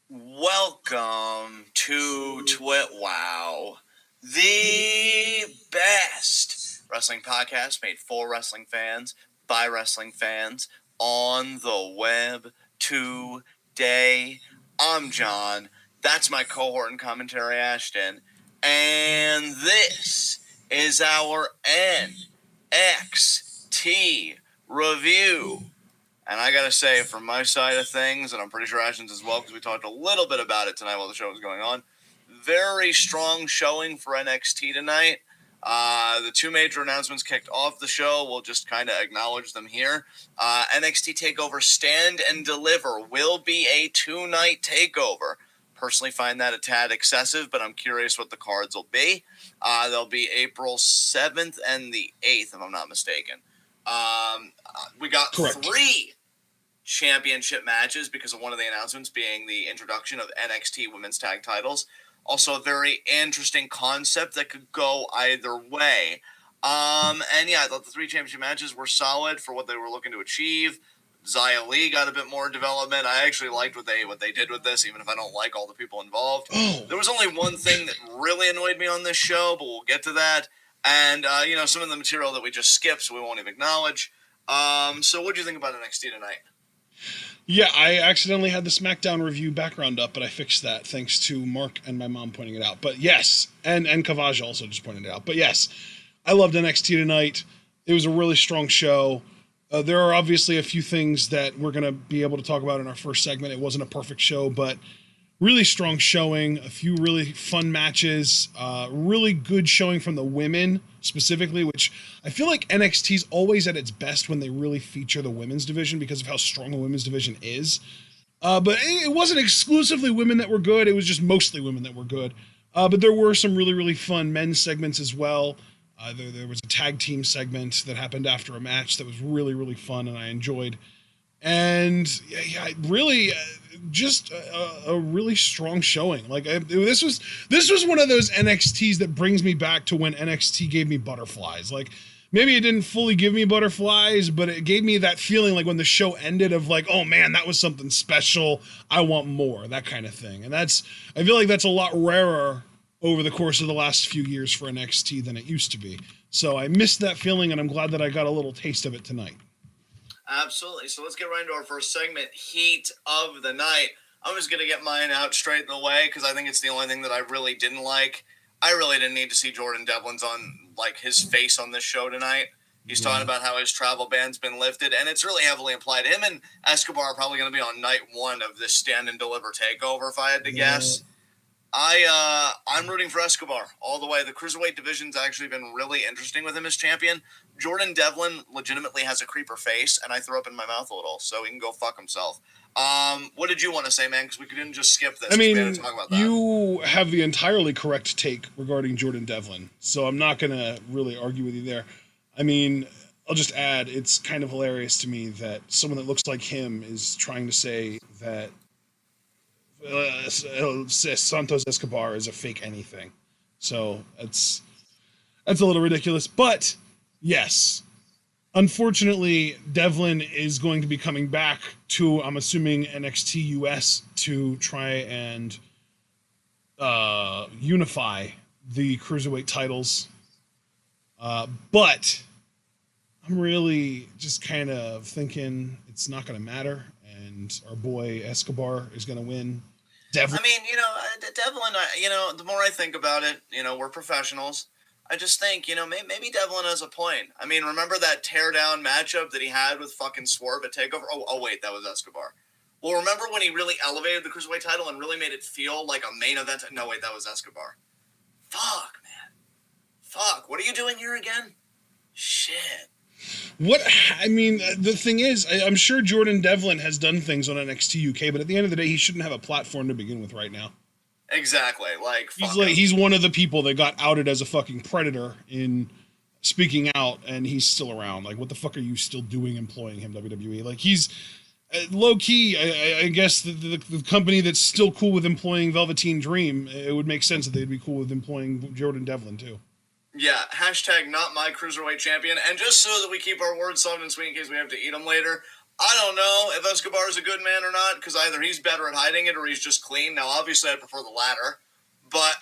Welcome to TWitWoW, the best wrestling podcast made for wrestling fans, by wrestling fans, on the web today. I'm John. That's my cohort and commentary, Ashton. And this is our NXT review. And I gotta say, from my side of things, and I'm pretty sure Ashton's as well, because we talked a little bit about it tonight while the show was going on, very strong showing for NXT tonight. The two major announcements kicked off the show. We'll just kind of acknowledge them here. NXT TakeOver Stand and Deliver will be a 2-night takeover. Personally find that a tad excessive, but I'm curious what the cards will be. They'll be April 7th and the 8th, if I'm not mistaken. We got Correct. 3 championship matches because of one of the announcements being the introduction of NXT women's tag titles. Also a very interesting concept that could go either way. And yeah, I thought the 3 championship matches were solid for what they were looking to achieve. Xia Li got a bit more development. I actually liked what they did with this, even if I don't like all the people involved. There was only one thing that really annoyed me on this show, but we'll get to that. And, some of the material that we just skipped, so we won't even acknowledge. So what do you think about NXT tonight? Yeah, I accidentally had the SmackDown review background up, but I fixed that thanks to Mark and my mom pointing it out. But yes, and Kavaj also just pointed it out. But yes, I loved NXT tonight. It was a really strong show. There are obviously a few things that we're going to be able to talk about in our first segment. It wasn't a perfect show, but really strong showing, a few really fun matches, really good showing from the women specifically, which I feel like NXT's always at its best when they really feature the women's division because of how strong the women's division is. But it wasn't exclusively women that were good. It was just mostly women that were good. But there were some really, really fun men's segments as well. There was a tag team segment that happened after a match that was really, really fun and I enjoyed. And yeah, really, just a really strong showing. Like this was one of those NXTs that brings me back to when NXT gave me butterflies. Like maybe it didn't fully give me butterflies, but it gave me that feeling like when the show ended of like, oh man, that was something special. I want more, that kind of thing. And I feel like that's a lot rarer over the course of the last few years for NXT than it used to be. So I missed that feeling, and I'm glad that I got a little taste of it tonight. Absolutely. So let's get right into our first segment, Heat of the Night. I'm just going to get mine out straight away because I think it's the only thing that I really didn't like. I really didn't need to see Jordan Devlin's his face on this show tonight. He's talking about how his travel ban's been lifted, and it's really heavily implied. Him and Escobar are probably going to be on night 1 of this Stand and Deliver takeover, if I had to guess. I'm rooting for Escobar all the way. The Cruiserweight division's actually been really interesting with him as champion. Jordan Devlin legitimately has a creeper face, and I threw up in my mouth a little, so he can go fuck himself. What did you want to say, man? Because we couldn't just skip this. I mean, we had to talk about that. You have the entirely correct take regarding Jordan Devlin, so I'm not going to really argue with you there. I mean, I'll just add, it's kind of hilarious to me that someone that looks like him is trying to say that Santos Escobar is a fake anything. So that's a little ridiculous. But yes, unfortunately, Devlin is going to be coming back to, I'm assuming, NXT US to try and unify the Cruiserweight titles. But I'm really just kind of thinking it's not going to matter, and our boy Escobar is going to win. Devlin. I mean, Devlin, the more I think about it, we're professionals. I just think, maybe Devlin has a point. I mean, remember that teardown matchup that he had with fucking Swerve at TakeOver? Oh, wait, that was Escobar. Well, remember when he really elevated the Cruiserweight title and really made it feel like a main event? No, wait, that was Escobar. Fuck, man. Fuck. What are you doing here again? Shit. The thing is, I'm sure Jordan Devlin has done things on NXT UK, but at the end of the day, he shouldn't have a platform to begin with right now. Exactly. He's one of the people that got outed as a fucking predator in speaking out, and he's still around. Like, what the fuck are you still doing employing him, WWE? Like, he's low key. I guess the company that's still cool with employing Velveteen Dream, it would make sense that they'd be cool with employing Jordan Devlin too. Yeah, hashtag not my Cruiserweight champion. And just so that we keep our words soft and sweet in case we have to eat them later, I don't know if Escobar is a good man or not, because either he's better at hiding it or he's just clean. Now, obviously, I prefer the latter. But,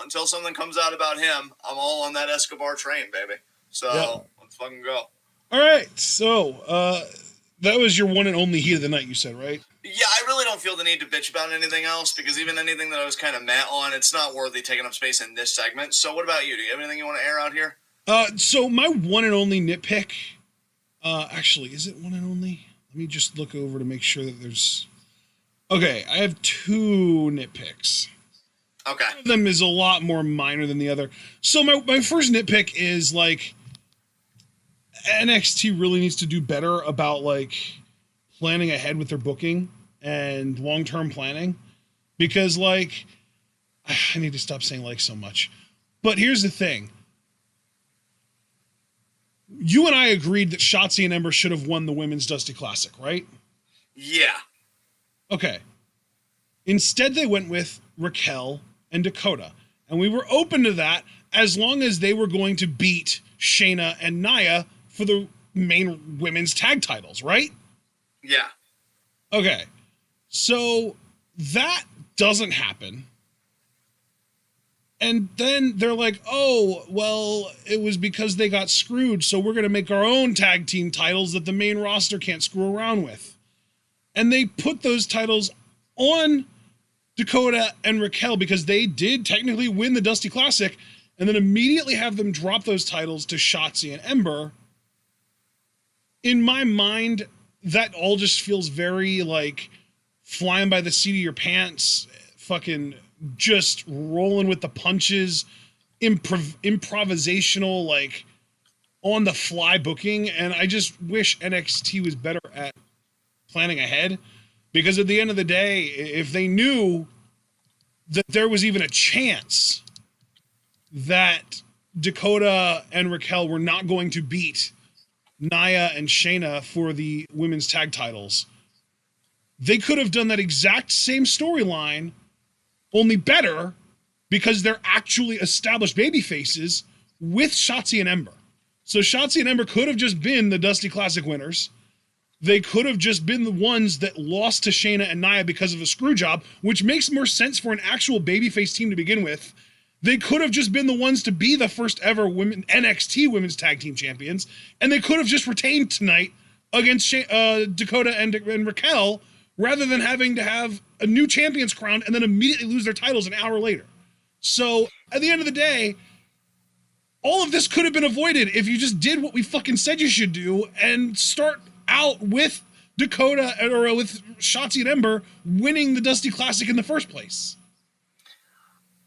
until something comes out about him, I'm all on that Escobar train, baby. So, Let's fucking go. All right. So, that was your one and only heat of the night, you said, right? Yeah, I really don't feel the need to bitch about anything else, because even anything that I was kind of meh on, it's not worthy taking up space in this segment. So what about you? Do you have anything you want to air out here? So my one and only nitpick, actually, is it one and only? Let me just look over to make sure that there's... Okay, I have two nitpicks. Okay. One of them is a lot more minor than the other. So my first nitpick is, like, NXT really needs to do better about, like, planning ahead with their booking and long-term planning. Because, like, I need to stop saying like so much. But here's the thing. You and I agreed that Shotzi and Ember should have won the Women's Dusty Classic, right? Yeah. Okay. Instead, they went with Raquel and Dakota. And we were open to that as long as they were going to beat Shayna and Nia for the main women's tag titles, right? Yeah. Okay. So that doesn't happen. And then they're like, oh, well, it was because they got screwed, so we're going to make our own tag team titles that the main roster can't screw around with. And they put those titles on Dakota and Raquel because they did technically win the Dusty Classic, and then immediately have them drop those titles to Shotzi and Ember. In my mind, that all just feels very, like, flying by the seat of your pants, fucking just rolling with the punches, improvisational, like, on the fly booking. And I just wish NXT was better at planning ahead, because at the end of the day, if they knew that there was even a chance that Dakota and Raquel were not going to beat Nia and Shayna for the women's tag titles, they could have done that exact same storyline, only better, because they're actually established baby faces with Shotzi and Ember. So Shotzi and Ember could have just been the Dusty Classic winners. They could have just been the ones that lost to Shayna and Nia because of a screw job, which makes more sense for an actual babyface team to begin with. They could have just been the ones to be the first ever NXT Women's Tag Team Champions, and they could have just retained tonight against Dakota and Raquel, rather than having to have a new champion's crowned and then immediately lose their titles an hour later. So, at the end of the day, all of this could have been avoided if you just did what we fucking said you should do and start out with Dakota, or with Shotzi and Ember winning the Dusty Classic in the first place.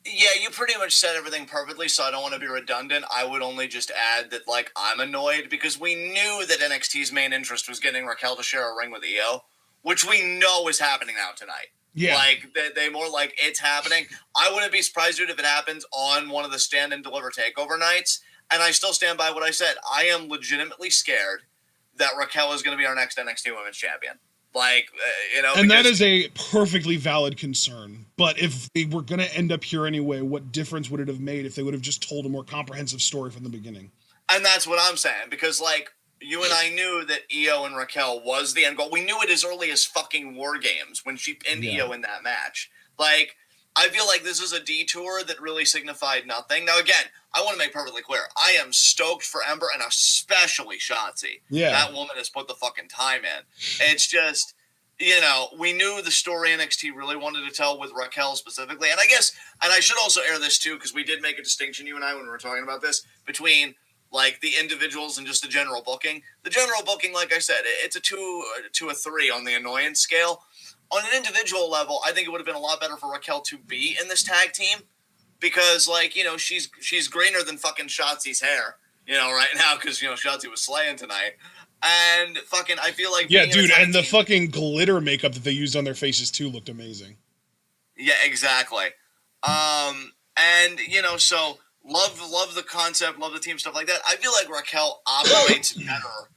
Yeah, you pretty much said everything perfectly, so I don't want to be redundant. I would only just add that, like, I'm annoyed because we knew that NXT's main interest was getting Raquel to share a ring with Io, which we know is happening now tonight. Yeah. Like, they more like, it's happening. I wouldn't be surprised, dude, if it happens on one of the stand and deliver takeover nights, and I still stand by what I said. I am legitimately scared that Raquel is going to be our next NXT Women's Champion. Like, And that is a perfectly valid concern. But if they were going to end up here anyway, what difference would it have made if they would have just told a more comprehensive story from the beginning? And that's what I'm saying, because, like, you and I knew that Io and Raquel was the end goal. We knew it as early as fucking War Games when she pinned Io in that match. Like, I feel like this is a detour that really signified nothing. Now, again, I want to make perfectly clear. I am stoked for Ember, and especially Shotzi. Yeah. That woman has put the fucking time in. It's just, we knew the story NXT really wanted to tell with Raquel specifically. And I guess, and I should also air this too, because we did make a distinction, you and I, when we were talking about this, between, like, the individuals and just the general booking. The general booking, like I said, it's a 2 to a 3 on the annoyance scale. On an individual level, I think it would have been a lot better for Raquel to be in this tag team, because, like, she's greener than fucking Shotzi's hair, right now, because, Shotzi was slaying tonight. And fucking, I feel like... Yeah, dude, and the fucking glitter makeup that they used on their faces, too, looked amazing. Yeah, exactly. And, so... Love the concept, love the team, stuff like that. I feel like Raquel operates better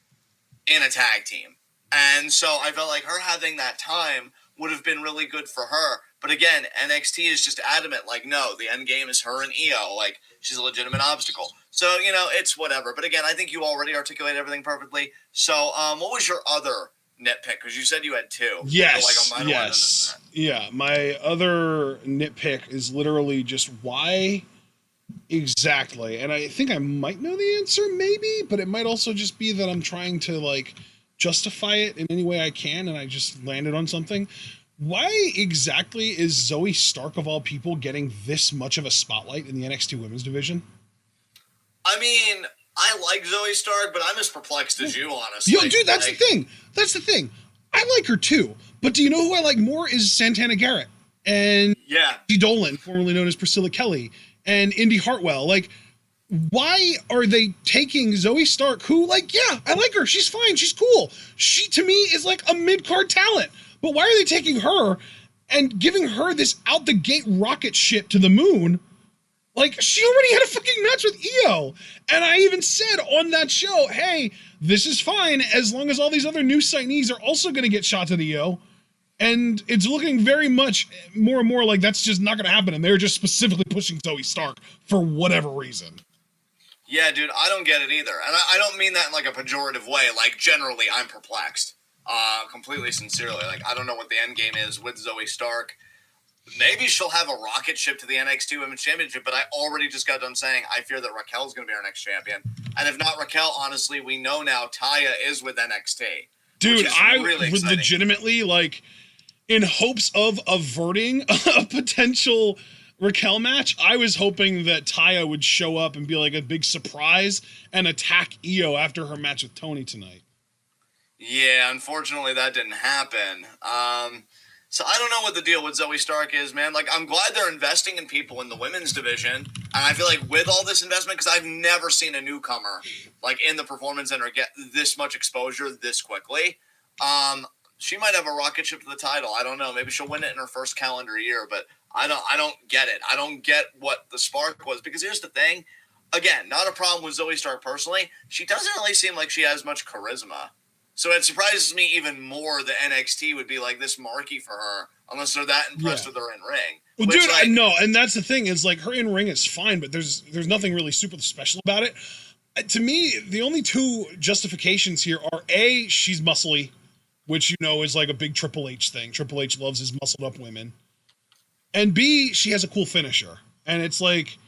in a tag team. And so I felt like her having that time would have been really good for her. But again, NXT is just adamant, like, no, the end game is her and Io. Like, she's a legitimate obstacle. So, it's whatever. But again, I think you already articulated everything perfectly. So, what was your other nitpick? Because you said you had two. Yes, Like, yes. Yeah, my other nitpick is literally just why exactly. And I think I might know the answer, maybe, but it might also just be that I'm trying to, like, justify it in any way I can, and I just landed on something. Why exactly is Zoe Stark, of all people, getting this much of a spotlight in the NXT Women's Division? I mean, I like Zoe Stark, but I'm as perplexed as you, honestly. Yo, dude, that's the thing. That's the thing. I like her too, but do you know who I like more is Santana Garrett and Dee Dolan, formerly known as Priscilla Kelly, and Indy Hartwell. Like, why are they taking Zoe Stark, who, like, yeah, I like her. She's fine. She's cool. She, to me, is like a mid-card talent. But why are they taking her and giving her this out-the-gate rocket ship to the moon? Like, she already had a fucking match with Io. And I even said on that show, hey, this is fine as long as all these other new signees are also going to get shots at Io. And it's looking very much more and more like that's just not going to happen. And they're just specifically pushing Zoe Stark for whatever reason. Yeah, dude, I don't get it either. And I don't mean that in like a pejorative way. Like, generally, I'm perplexed. Completely sincerely. Like, I don't know what the end game is with Zoe Stark. Maybe she'll have a rocket ship to the NXT Women's Championship, but I already just got done saying I fear that Raquel's going to be our next champion. And if not Raquel, honestly, we know now Taya is with NXT. Dude, I was legitimately, like, in hopes of averting a potential Raquel match, I was hoping that Taya would show up and be like a big surprise and attack Io after her match with Tony tonight. Yeah, unfortunately that didn't happen. So I don't know what the deal with Zoe Stark is, man. Like, I'm glad they're investing in people in the women's division. And I feel like with all this investment, because I've never seen a newcomer, like, in the Performance Center get this much exposure this quickly. She might have a rocket ship to the title. I don't know. Maybe she'll win it in her first calendar year, but I don't get it. I don't get what the spark was. Because here's the thing. Again, not a problem with Zoe Stark personally. She doesn't really seem like she has much charisma. So it surprises me even more that NXT would be like this marquee for her, unless they're that impressed with her in ring. Well, dude, I know, and that's the thing is, like, her in ring is fine, but there's nothing really super special about it. To me, the only two justifications here are A, she's muscly, which you know is like a big Triple H thing. Triple H loves his muscled up women, and B, she has a cool finisher, and it's like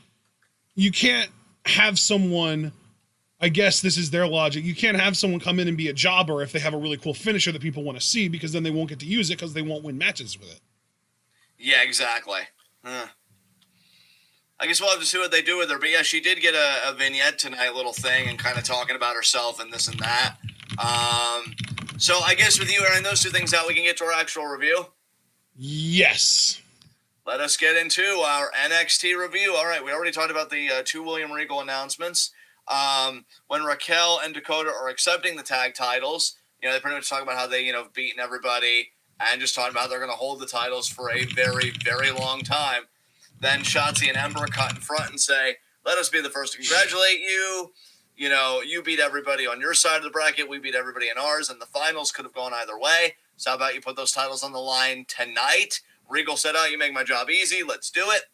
you can't have someone. I guess this is their logic. You can't have someone come in and be a jobber if they have a really cool finisher that people want to see, because then they won't get to use it because they won't win matches with it. Yeah, exactly. I guess we'll have to see what they do with her. But yeah, she did get a vignette tonight, little thing, and kind of talking about herself and this and that. So I guess with you airing those two things out, we can get to our actual review? Yes. Let us get into our NXT review. All right, we already talked about the two William Regal announcements. When Raquel and Dakota are accepting the tag titles, you know, they pretty much talk about how they, you know, beaten everybody and just talking about how they're going to hold the titles for a very, very long time. Then Shotzi and Ember cut in front and say, let us be the first to congratulate you. You know, you beat everybody on your side of the bracket. We beat everybody in ours, and the finals could have gone either way. So how about you put those titles on the line tonight? Regal said, oh, you make my job easy. Let's do it.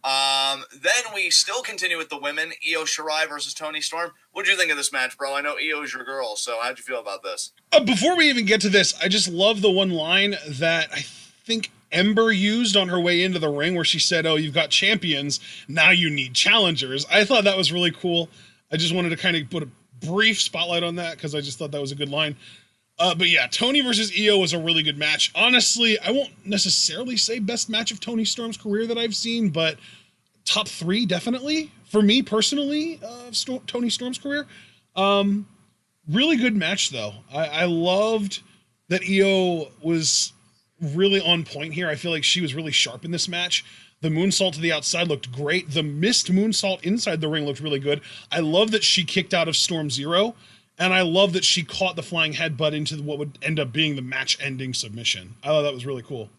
Then we still continue with the women. Io Shirai versus Toni Storm. What do you think of this match, bro? I know Io is your girl, so how'd you feel about this? Before we even get to this, I just love the one line that I think Ember used on her way into the ring where she said, oh, you've got champions, now you need challengers. I thought that was really cool. I just wanted to kind of put a brief spotlight on that because I just thought that was a good line. But yeah, Toni versus Io was a really good match. Honestly, I won't necessarily say best match of Toni Storm's career that I've seen, but top 3 definitely for me personally of Toni Storm's career. Really good match though. I loved that Io was really on point here. I feel like she was really sharp in this match. The moonsault to the outside looked great. The missed moonsault inside the ring looked really good. I love that she kicked out of Storm Zero. And I love that she caught the flying headbutt into what would end up being the match-ending submission. I thought that was really cool.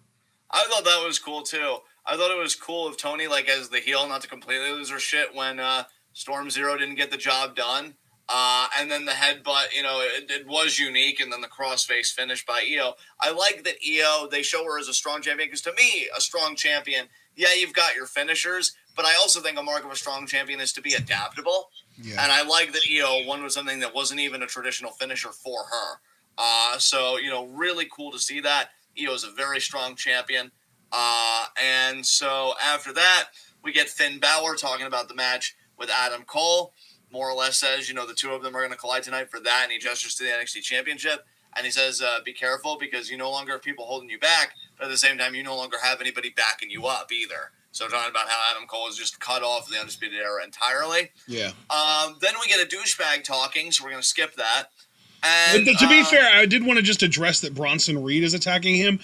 I thought that was cool, too. I thought it was cool of Toni, like, as the heel, not to completely lose her shit when Storm Zero didn't get the job done. And then the headbutt, you know, it was unique, and then the crossface finish by Io. I like that Io, they show her as a strong champion, because to me, a strong champion, yeah, you've got your finishers, but I also think a mark of a strong champion is to be adaptable. Yeah. And I like that Io won with something that wasn't even a traditional finisher for her. So, really cool to see that. Io's a very strong champion. And so after that, we get Finn Balor talking about the match with Adam Cole. More or less says, the two of them are going to collide tonight for that, and he gestures to the NXT Championship. And he says, be careful because you no longer have people holding you back, but at the same time, you no longer have anybody backing you up either. So talking about how Adam Cole is just cut off the Undisputed Era entirely. Yeah. Then we get a douchebag talking, so we're going to skip that. And to be fair, I did want to just address that Bronson Reed is attacking him.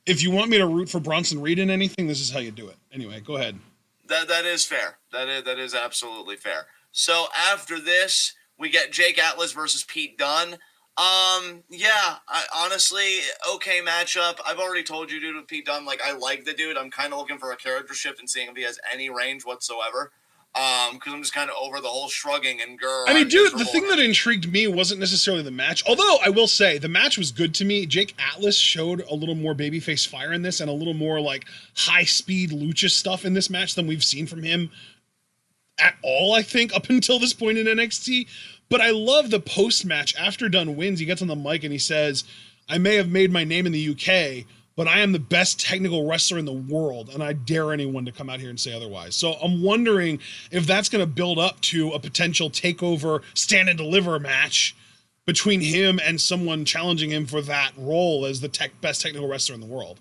If you want me to root for Bronson Reed in anything, this is how you do it. Anyway, go ahead. That is fair. That is absolutely fair. So after this, we get Jake Atlas versus Pete Dunne. Honestly, okay matchup. I've already told you, dude, with Pete Dunne, I like the dude. I'm kind of looking for a character shift and seeing if he has any range whatsoever. Because I'm just kind of over the whole shrugging and grr. I mean, dude, the thing that intrigued me wasn't necessarily the match. Although, I will say, the match was good to me. Jake Atlas showed a little more babyface fire in this and a little more, high-speed lucha stuff in this match than we've seen from him at all, I think, up until this point in NXT. But I love the post-match. After Dunne wins, he gets on the mic and he says, I may have made my name in the UK, but I am the best technical wrestler in the world, and I dare anyone to come out here and say otherwise. So I'm wondering if that's going to build up to a potential takeover, stand and deliver match between him and someone challenging him for that role as the best technical wrestler in the world.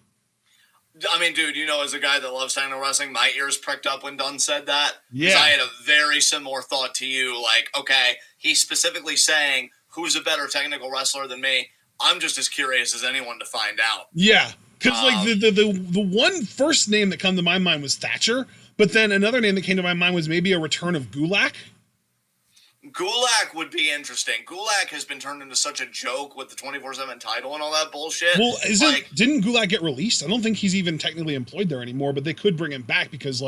I mean, dude, as a guy that loves technical wrestling, my ears pricked up when Dunne said that. Yeah. I had a very similar thought to you. Okay, he's specifically saying, who's a better technical wrestler than me? I'm just as curious as anyone to find out. Yeah, because the one first name that came to my mind was Thatcher, but then another name that came to my mind was maybe a return of Gulak. Gulak would be interesting. Gulak has been turned into such a joke with the 24/7 title and all that bullshit. Well, didn't Gulak get released? I don't think he's even technically employed there anymore, but they could bring him back because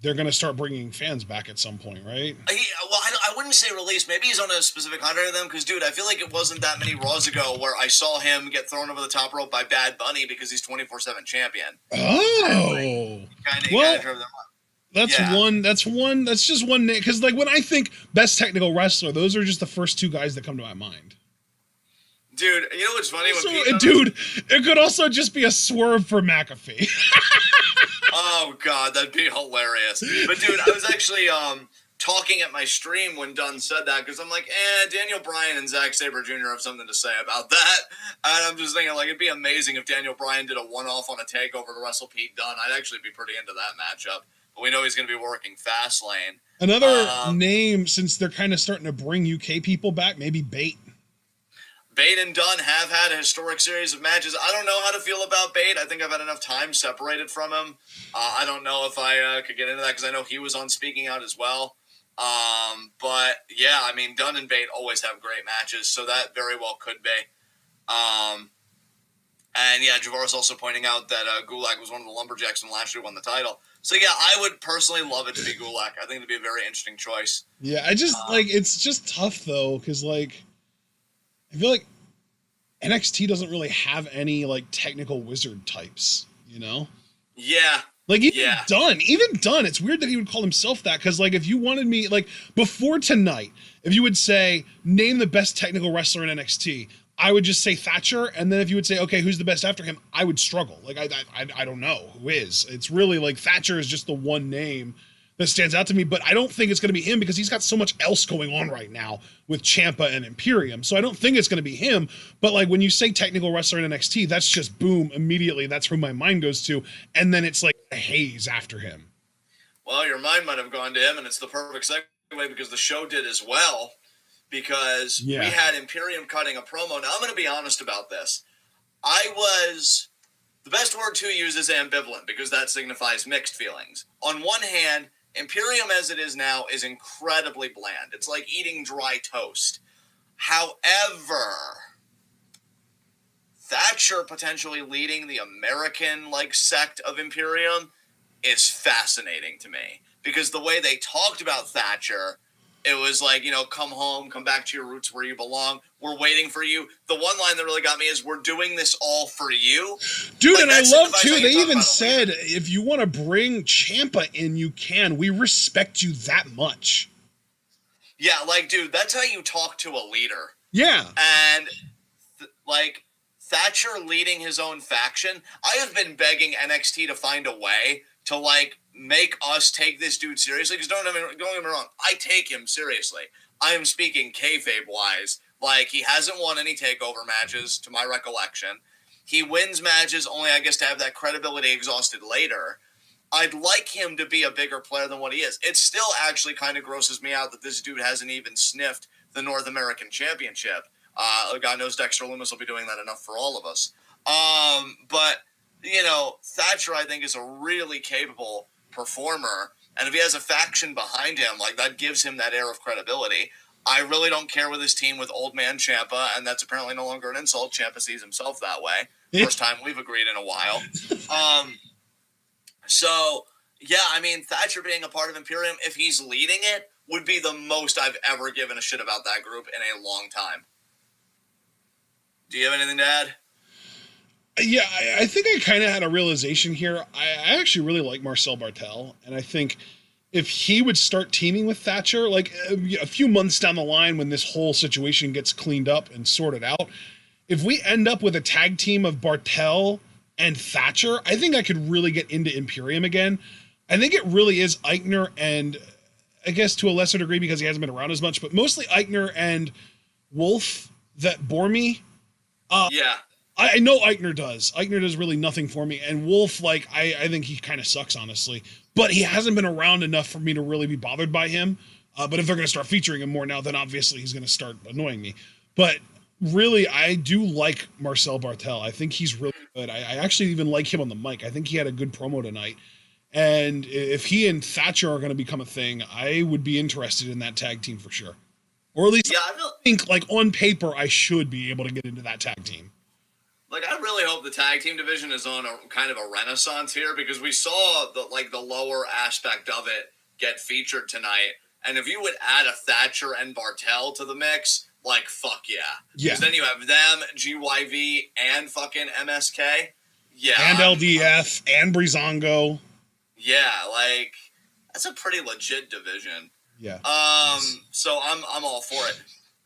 they're going to start bringing fans back at some point, right? I wouldn't say released. Maybe he's on a specific contract with them because, dude, I feel like it wasn't that many Raws ago where I saw him get thrown over the top rope by Bad Bunny because he's 24/7 champion. Oh. That's just one name. Because, when I think best technical wrestler, those are just the first two guys that come to my mind. Dude, you know what's funny? It could also just be a swerve for McAfee. Oh, God, that'd be hilarious. But, dude, I was actually talking at my stream when Dunne said that because I'm like, Daniel Bryan and Zack Sabre Jr. have something to say about that. And I'm just thinking, it'd be amazing if Daniel Bryan did a one-off on a takeover to wrestle Pete Dunne. I'd actually be pretty into that matchup. But we know he's going to be working Fastlane. Another name, since they're kind of starting to bring UK people back, maybe Bate. Bate and Dunne have had a historic series of matches. I don't know how to feel about Bate. I think I've had enough time separated from him. I don't know if I could get into that because I know he was on Speaking Out as well. But, yeah, I mean, Dunne and Bate always have great matches, so that very well could be. And, yeah, Javaris also pointing out that Gulak was one of the Lumberjacks when Lashley won the title. So, yeah, I would personally love it to be Gulak. I think it would be a very interesting choice. Yeah, I just, it's just tough, though, because, I feel like NXT doesn't really have any, technical wizard types, you know? Yeah. Dunne, it's weird that he would call himself that, because, if you wanted me, before tonight, if you would say, name the best technical wrestler in NXT, I would just say Thatcher, and then if you would say, okay, who's the best after him, I would struggle. I don't know who is. It's really, Thatcher is just the one name that stands out to me, but I don't think it's going to be him because he's got so much else going on right now with Ciampa and Imperium, so I don't think it's going to be him, but, when you say technical wrestler in NXT, that's just, boom, immediately, that's who my mind goes to, and then it's, a haze after him. Well, your mind might have gone to him, and it's the perfect segue because the show did as well. Because we had Imperium cutting a promo. Now, I'm going to be honest about this. The best word to use is ambivalent because that signifies mixed feelings. On one hand, Imperium as it is now is incredibly bland. It's like eating dry toast. However, Thatcher potentially leading the American sect of Imperium is fascinating to me. Because the way they talked about Thatcher, it was come home, come back to your roots where you belong. We're waiting for you. The one line that really got me is, we're doing this all for you. Dude, and I love, too, they even said, if you want to bring Ciampa in, you can. We respect you that much. Yeah, dude, that's how you talk to a leader. Yeah. And, like Thatcher leading his own faction. I have been begging NXT to find a way to like make us take this dude seriously. Because don't get me wrong, I take him seriously. I am speaking kayfabe wise. Like, he hasn't won any takeover matches, to my recollection. He wins matches only, I guess, to have that credibility exhausted later. I'd like him to be a bigger player than what he is. It still actually kind of grosses me out that this dude hasn't even sniffed the North American Championship. God knows Dexter Lumis will be doing that enough for all of us. But, you know, Thatcher, I think, is a really capable performer. And if he has a faction behind him, like, that gives him that air of credibility. I really don't care with his team with Old Man Ciampa, and that's apparently no longer an insult. Ciampa sees himself that way. First time we've agreed in a while. So, yeah, I mean, Thatcher being a part of Imperium, if he's leading it, would be the most I've ever given a shit about that group in a long time. Do you have anything to add? Yeah, I think I kind of had a realization here. I actually really like Marcel Bartel, and I think if he would start teaming with Thatcher, like a few months down the line when this whole situation gets cleaned up and sorted out, if we end up with a tag team of Bartel and Thatcher, I think I could really get into Imperium again. I think it really is Eichner and, I guess to a lesser degree because he hasn't been around as much, but mostly Eichner and Wolf that bore me. Yeah. I know Eichner does. Eichner does really nothing for me. And Wolf, like, I think he kind of sucks, honestly. But he hasn't been around enough for me to really be bothered by him. But if they're going to start featuring him more now, then obviously he's going to start annoying me. But really, I do like Marcel Bartel. I think he's really good. I actually even like him on the mic. I think he had a good promo tonight. And if he and Thatcher are going to become a thing, I would be interested in that tag team for sure. Or at least yeah, I think, like, on paper, I should be able to get into that tag team. Like, I really hope the tag team division is on a kind of a renaissance here, because we saw the lower aspect of it get featured tonight. And if you would add a Thatcher and Bartel to the mix, like, fuck yeah. Yeah. Because then you have them, GYV, and fucking MSK. Yeah. And LDF, and Breezango. Yeah, like, that's a pretty legit division. Yeah. So I'm all for it.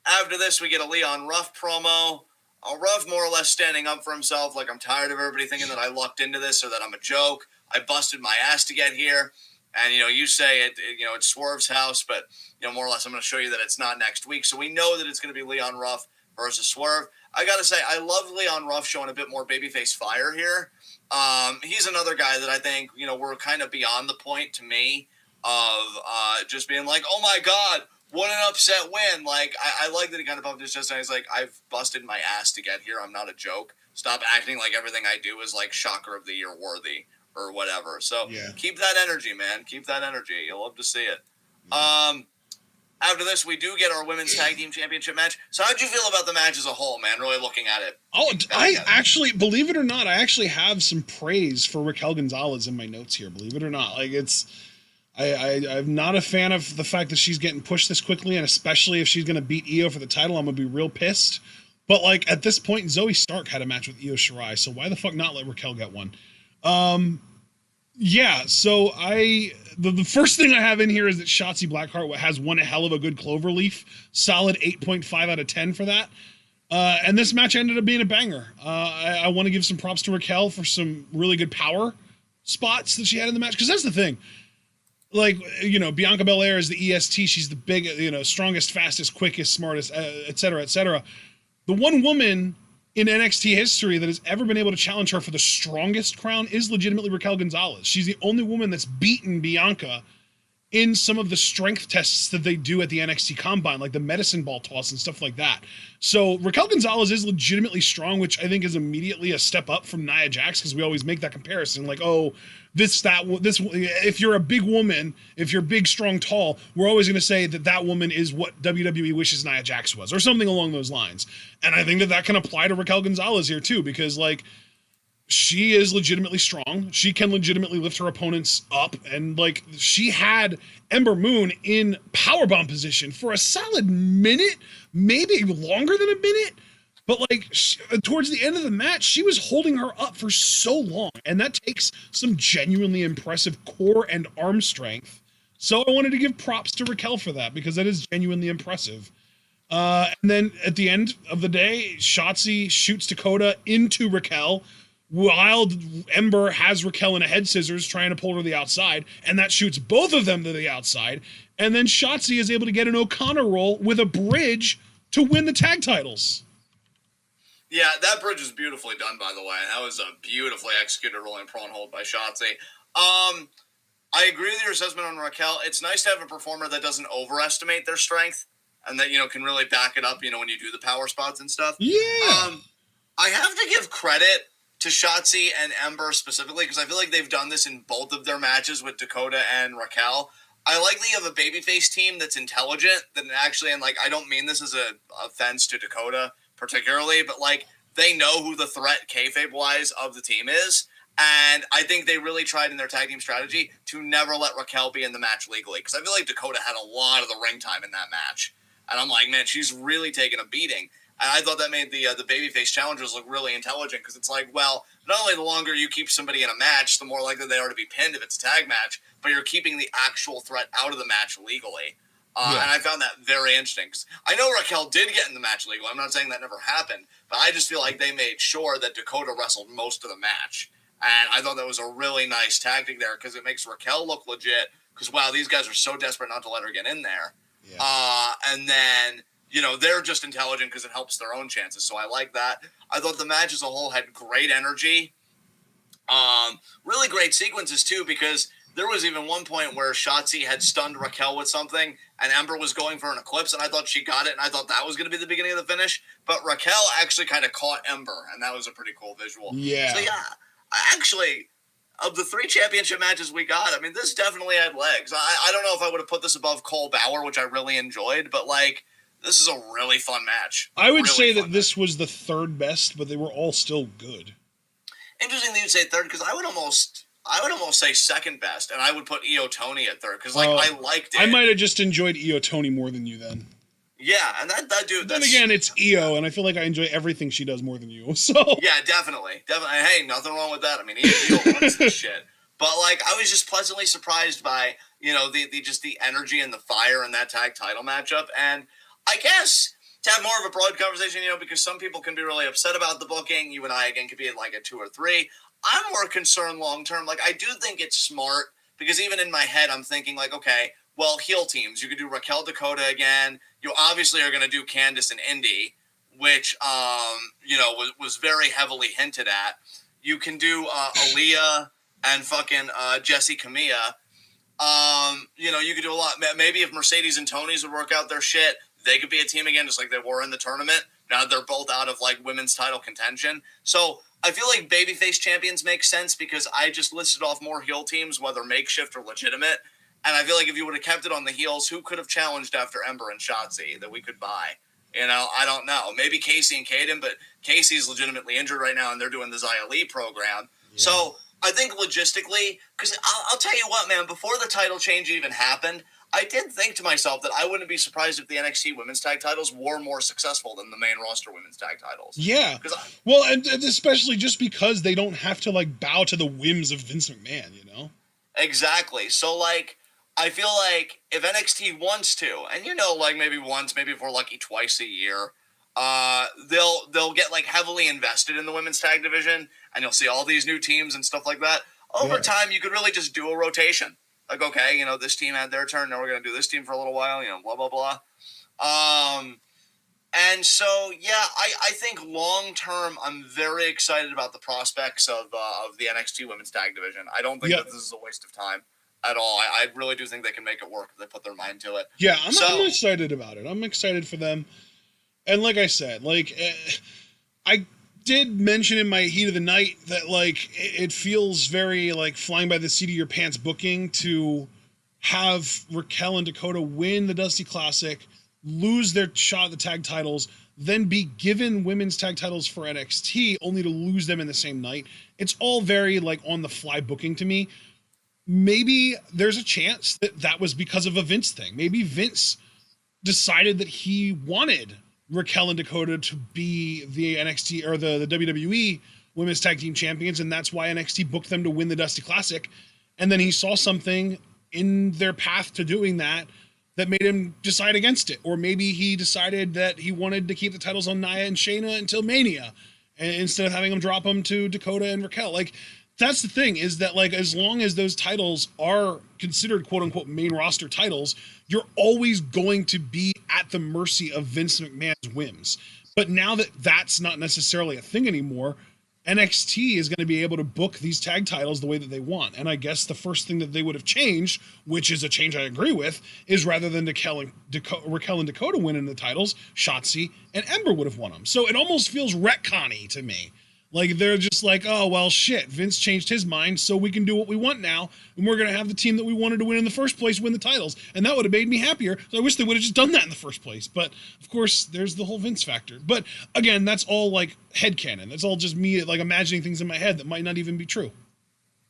After this, we get a Leon Ruff promo. Ruff more or less standing up for himself, like, I'm tired of everybody thinking that I lucked into this or that I'm a joke. I busted my ass to get here. And, you know, you say it's Swerve's house, but, you know, more or less I'm going to show you that it's not next week. So we know that it's going to be Leon Ruff versus Swerve. I got to say, I love Leon Ruff showing a bit more babyface fire here. He's another guy that I think, you know, we're kind of beyond the point to me of just being like, oh my God, what an upset win. Like, I like that he kind of bumped his chest and he's like, I've busted my ass to get here. I'm not a joke. Stop acting like everything I do is like Shocker of the Year worthy or whatever. So Keep that energy, man. Keep that energy. You'll love to see it. After this, we do get our Women's Tag Team Championship match. So how'd you feel about the match as a whole, man? Really looking at it. Oh, I actually, believe it or not, I actually have some praise for Raquel Gonzalez in my notes here. Believe it or not. Like, I'm not a fan of the fact that she's getting pushed this quickly, and especially if she's going to beat Io for the title, I'm going to be real pissed. But, like, at this point, Zoe Stark had a match with Io Shirai, so why the fuck not let Raquel get one? Yeah, so the first thing I have in here is that Shotzi Blackheart has one hell of a good Cloverleaf. Solid 8.5 out of 10 for that. And this match ended up being a banger. I want to give some props to Raquel for some really good power spots that she had in the match, because that's the thing. Like, you know, Bianca Belair is the EST. She's the big, you know, strongest, fastest, quickest, smartest, et cetera, et cetera. The one woman in NXT history that has ever been able to challenge her for the strongest crown is legitimately Raquel Gonzalez. She's the only woman that's beaten Bianca in some of the strength tests that they do at the NXT Combine, like the medicine ball toss and stuff like that. So Raquel Gonzalez is legitimately strong, which I think is immediately a step up from Nia Jax, because we always make that comparison, like, oh, this, if you're a big woman, if you're big, strong, tall, we're always going to say that that woman is what WWE wishes Nia Jax was, or something along those lines. And I think that that can apply to Raquel Gonzalez here too, because, like, she is legitimately strong. She can legitimately lift her opponents up. And, like, she had Ember Moon in powerbomb position for a solid minute, maybe longer than a minute. But, like, towards the end of the match, she was holding her up for so long. And that takes some genuinely impressive core and arm strength. So I wanted to give props to Raquel for that, because that is genuinely impressive. And then at the end of the day, Shotzi shoots Dakota into Raquel, while Ember has Raquel in a head scissors trying to pull her to the outside, and that shoots both of them to the outside. And then Shotzi is able to get an O'Connor roll with a bridge to win the tag titles. Yeah, that bridge was beautifully done, by the way. That was a beautifully executed rolling prawn hold by Shotzi. I agree with your assessment on Raquel. It's nice to have a performer that doesn't overestimate their strength and that, can really back it up, when you do the power spots and stuff. Yeah. I have to give credit to Shotzi and Ember specifically because I feel like they've done this in both of their matches with Dakota and Raquel. I like that you have a babyface team that's intelligent, that actually, and I don't mean this as an offense to Dakota particularly, but they know who the threat kayfabe-wise of the team is. And I think they really tried in their tag team strategy to never let Raquel be in the match legally. Because I feel like Dakota had a lot of the ring time in that match. And I'm like, man, she's really taking a beating. And I thought that made the babyface challengers look really intelligent. Because it's well, not only the longer you keep somebody in a match, the more likely they are to be pinned if it's a tag match. But you're keeping the actual threat out of the match legally. And I found that very interesting. 'Cause I know Raquel did get in the match legally. I'm not saying that never happened. But I just feel like they made sure that Dakota wrestled most of the match. And I thought that was a really nice tactic there because it makes Raquel look legit. Because, wow, these guys are so desperate not to let her get in there. Yeah. And then, they're just intelligent because it helps their own chances. So I like that. I thought the match as a whole had great energy. Really great sequences, too, because there was even one point where Shotzi had stunned Raquel with something and Ember was going for an eclipse. And I thought she got it. And I thought that was going to be the beginning of the finish. But Raquel actually kind of caught Ember. And that was a pretty cool visual. Yeah. So, yeah. Actually, of the 3 championship matches we got, this definitely had legs. I don't know if I would have put this above Cole Bauer, which I really enjoyed, but, this is a really fun match. I would say that this was the third best, but they were all still good. Interesting that you'd say third, because I would almost say second best, and I would put Io Tony at third, because, I liked it. I might have just enjoyed Io Tony more than you then. Yeah, and that dude... Then again, it's Io, and I feel like I enjoy everything she does more than you, so... Yeah, definitely. Hey, nothing wrong with that. Io runs this shit. But, I was just pleasantly surprised by, the energy and the fire in that tag title matchup. And I guess to have more of a broad conversation, because some people can be really upset about the booking. You and I, again, could be at, a 2 or 3. I'm more concerned long-term. I do think it's smart, because even in my head, I'm thinking, okay, well, heel teams. You could do Raquel Dakota again. You obviously are going to do Candice and Indy, which, was very heavily hinted at. You can do Aaliyah and fucking Jessie Camilla. You could do a lot. Maybe if Mercedes and Tony's would work out their shit, they could be a team again, just like they were in the tournament. Now they're both out of, women's title contention. So I feel like babyface champions make sense because I just listed off more heel teams, whether makeshift or legitimate. And I feel like if you would have kept it on the heels, who could have challenged after Ember and Shotzi that we could buy? I don't know. Maybe Casey and Caden, but Casey's legitimately injured right now, and they're doing the Xia Li program. Yeah. So I think logistically, because I'll tell you what, man, before the title change even happened, I did think to myself that I wouldn't be surprised if the NXT women's tag titles were more successful than the main roster women's tag titles. Yeah. Well, and especially just because they don't have to, bow to the whims of Vince McMahon, Exactly. So, I feel like if NXT wants to, and maybe once, maybe if we're lucky twice a year, they'll get heavily invested in the women's tag division, and you'll see all these new teams and stuff like that. Over time, you could really just do a rotation. Okay, this team had their turn, now we're going to do this team for a little while, blah, blah, blah. And so, yeah, I think long-term, I'm very excited about the prospects of the NXT women's tag division. I don't think that this is a waste of time at all. I really do think they can make it work if they put their mind to it. Yeah, I'm excited about it. I'm excited for them. And like I said, I did mention in my heat of the night that, it feels very, flying by the seat of your pants booking to have Raquel and Dakota win the Dusty Classic, lose their shot at the tag titles, then be given women's tag titles for NXT, only to lose them in the same night. It's all very, on-the-fly booking to me. Maybe there's a chance that was because of a Vince thing. Maybe Vince decided that he wanted Raquel and Dakota to be the NXT or the WWE Women's Tag Team Champions, and that's why NXT booked them to win the Dusty Classic. And then he saw something in their path to doing that that made him decide against it. Or maybe he decided that he wanted to keep the titles on Nia and Shayna until Mania, and instead of having them drop them to Dakota and Raquel. Like, that's the thing, is that, like, as long as those titles are considered quote unquote main roster titles, you're always going to be at the mercy of Vince McMahon's whims. But now that that's not necessarily a thing anymore, NXT is going to be able to book these tag titles the way that they want. And I guess the first thing that they would have changed, which is a change I agree with, is rather than Raquel and Dakota winning the titles, Shotzi and Ember would have won them. So it almost feels retcon-y to me. Like, they're just like, oh, well, shit, Vince changed his mind, so we can do what we want now, and we're going to have the team that we wanted to win in the first place win the titles. And that would have made me happier, so I wish they would have just done that in the first place. But, of course, there's the whole Vince factor. But, again, that's all, like, headcanon. That's all just me, like, imagining things in my head that might not even be true.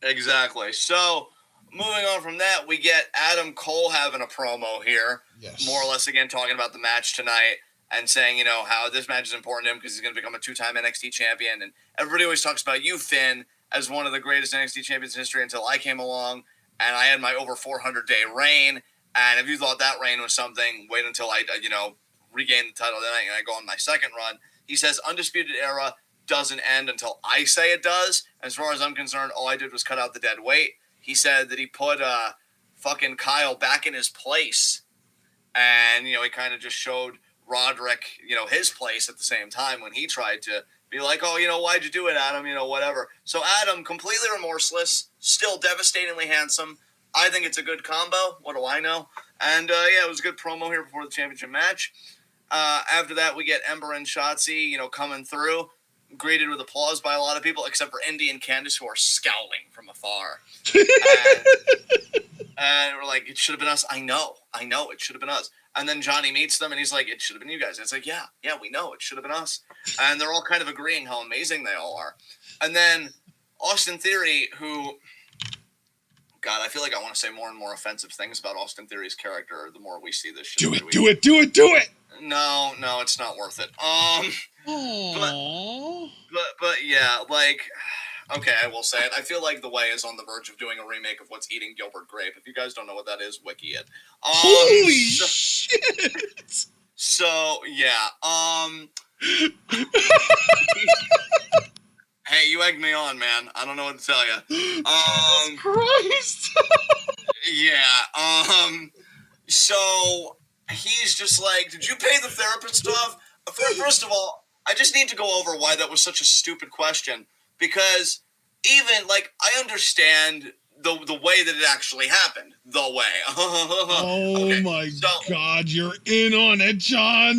Exactly. So, moving on from that, we get Adam Cole having a promo here. Yes. More or less, again, talking about the match tonight. And saying, you know, how this match is important to him because he's going to become a 2-time NXT champion. And everybody always talks about you, Finn, as one of the greatest NXT champions in history until I came along and I had my over 400-day reign. And if you thought that reign was something, wait until I, you know, regain the title. Then I go on my second run. He says Undisputed Era doesn't end until I say it does. As far as I'm concerned, all I did was cut out the dead weight. He said that he put fucking Kyle back in his place. And, you know, he kind of just showed Roderick, you know, his place at the same time when he tried to be like, oh, you know, why'd you do it, Adam? You know, whatever. So Adam, completely remorseless, still devastatingly handsome. I think it's a good combo. What do I know? And, yeah, it was a good promo here before the championship match. After that, we get Ember and Shotzi, you know, coming through, greeted with applause by a lot of people, except for Indy and Candice, who are scowling from afar. And we're like, it should have been us. I know, it should have been us. And then Johnny meets them, and he's like, it should have been you guys. And it's like, yeah, we know. It should have been us. And they're all kind of agreeing how amazing they all are. And then Austin Theory, who, God, I feel like I want to say more and more offensive things about Austin Theory's character the more we see this shit. Do it! No, it's not worth it. Aww. But yeah, like... Okay, I will say it. I feel like The Way is on the verge of doing a remake of What's Eating Gilbert Grape. If you guys don't know what that is, wiki it. Holy shit! So, yeah. Hey, you egged me on, man. I don't know what to tell you. Jesus Christ! Yeah. So, he's just like, did you pay the therapist off? First of all, I just need to go over why that was such a stupid question. Because even, like, I understand the way that it actually happened. The way. Oh, okay. My So, God, you're in on it, John.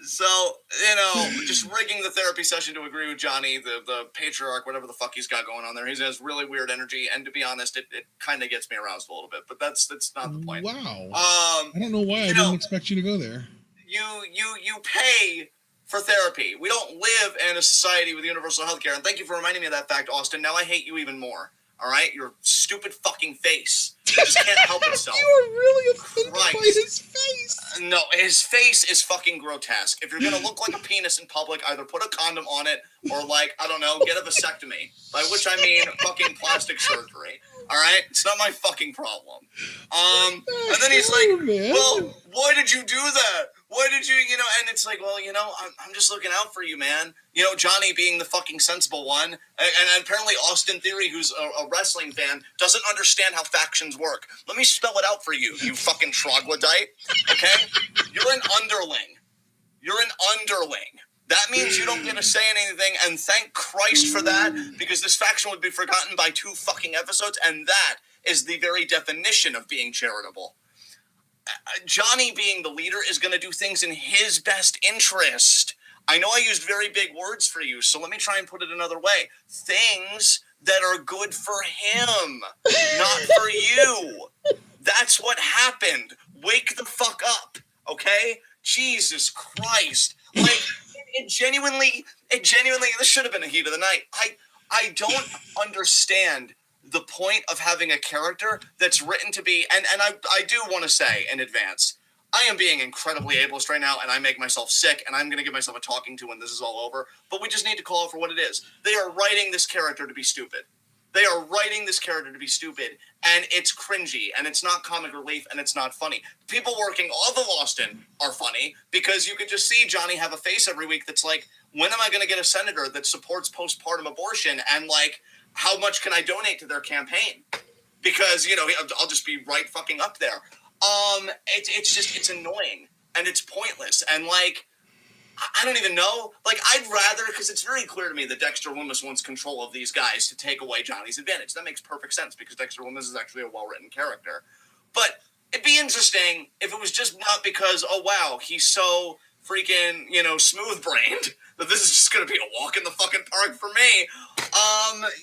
So, you know, just rigging the therapy session to agree with Johnny, the patriarch, whatever the fuck he's got going on there. He has really weird energy, and to be honest, it kind of gets me aroused a little bit. But that's not the point. Wow. I don't know why I didn't expect you to go there. You pay for therapy. We don't live in a society with universal healthcare, and thank you for reminding me of that fact, Austin. Now I hate you even more. All right? Your stupid fucking face. It just can't help itself. You are really offended by his face. No, his face is fucking grotesque. If you're gonna look like a penis in public, either put a condom on it or, like, I don't know, get a vasectomy. By which I mean fucking plastic surgery. All right? It's not my fucking problem. And then he's like, well, why did you do that? Why did you, you know, and it's like, well, you know, I'm just looking out for you, man. You know, Johnny being the fucking sensible one. And apparently Austin Theory, who's a wrestling fan, doesn't understand how factions work. Let me spell it out for you, you fucking troglodyte. Okay? You're an underling. That means you don't get to say anything, and thank Christ for that, because this faction would be forgotten by 2 fucking episodes, and that is the very definition of being charitable. Johnny being the leader is going to do things in his best interest. I know I used very big words for you, so let me try and put it another way. Things that are good for him, not for you. That's what happened. Wake the fuck up, okay? Jesus Christ. Like, it genuinely, this should have been a heat of the night. I don't understand the point of having a character that's written to be, and I do want to say in advance, I am being incredibly ableist right now, and I make myself sick, and I'm going to give myself a talking to when this is all over, but we just need to call it for what it is. They are writing this character to be stupid. They are writing this character to be stupid, and it's cringy, and it's not comic relief, and it's not funny. People working off of Austin are funny, because you could just see Johnny have a face every week that's like, when am I going to get a senator that supports postpartum abortion, and like, how much can I donate to their campaign? Because, you know, I'll just be right fucking up there. It's annoying, and it's pointless, and like, I don't even know. Like, I'd rather, because it's very clear to me that Dexter Lumis wants control of these guys to take away Johnny's advantage. That makes perfect sense, because Dexter Lumis is actually a well-written character. But it'd be interesting if it was just not because, oh, wow, he's so freaking, you know, smooth-brained that this is just going to be a walk in the fucking park for me.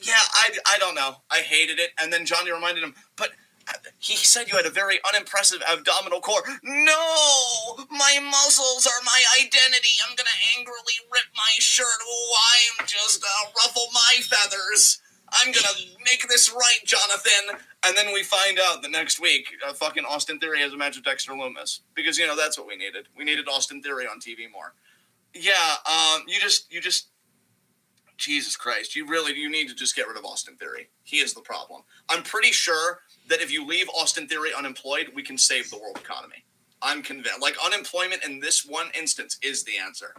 Yeah, I don't know. I hated it. And then Johnny reminded him, but he said you had a very unimpressive abdominal core. No! My muscles are my identity. I'm gonna angrily rip my shirt. Oh, I'm just ruffle my feathers. I'm gonna make this right, Jonathan. And then we find out the next week, fucking Austin Theory has a match with Dexter Lumis. Because, you know, that's what we needed. We needed Austin Theory on TV more. Yeah, you just... Jesus Christ, you need to just get rid of Austin Theory. He is the problem. I'm pretty sure that if you leave Austin Theory unemployed, we can save the world economy. I'm convinced. Like, unemployment in this one instance is the answer.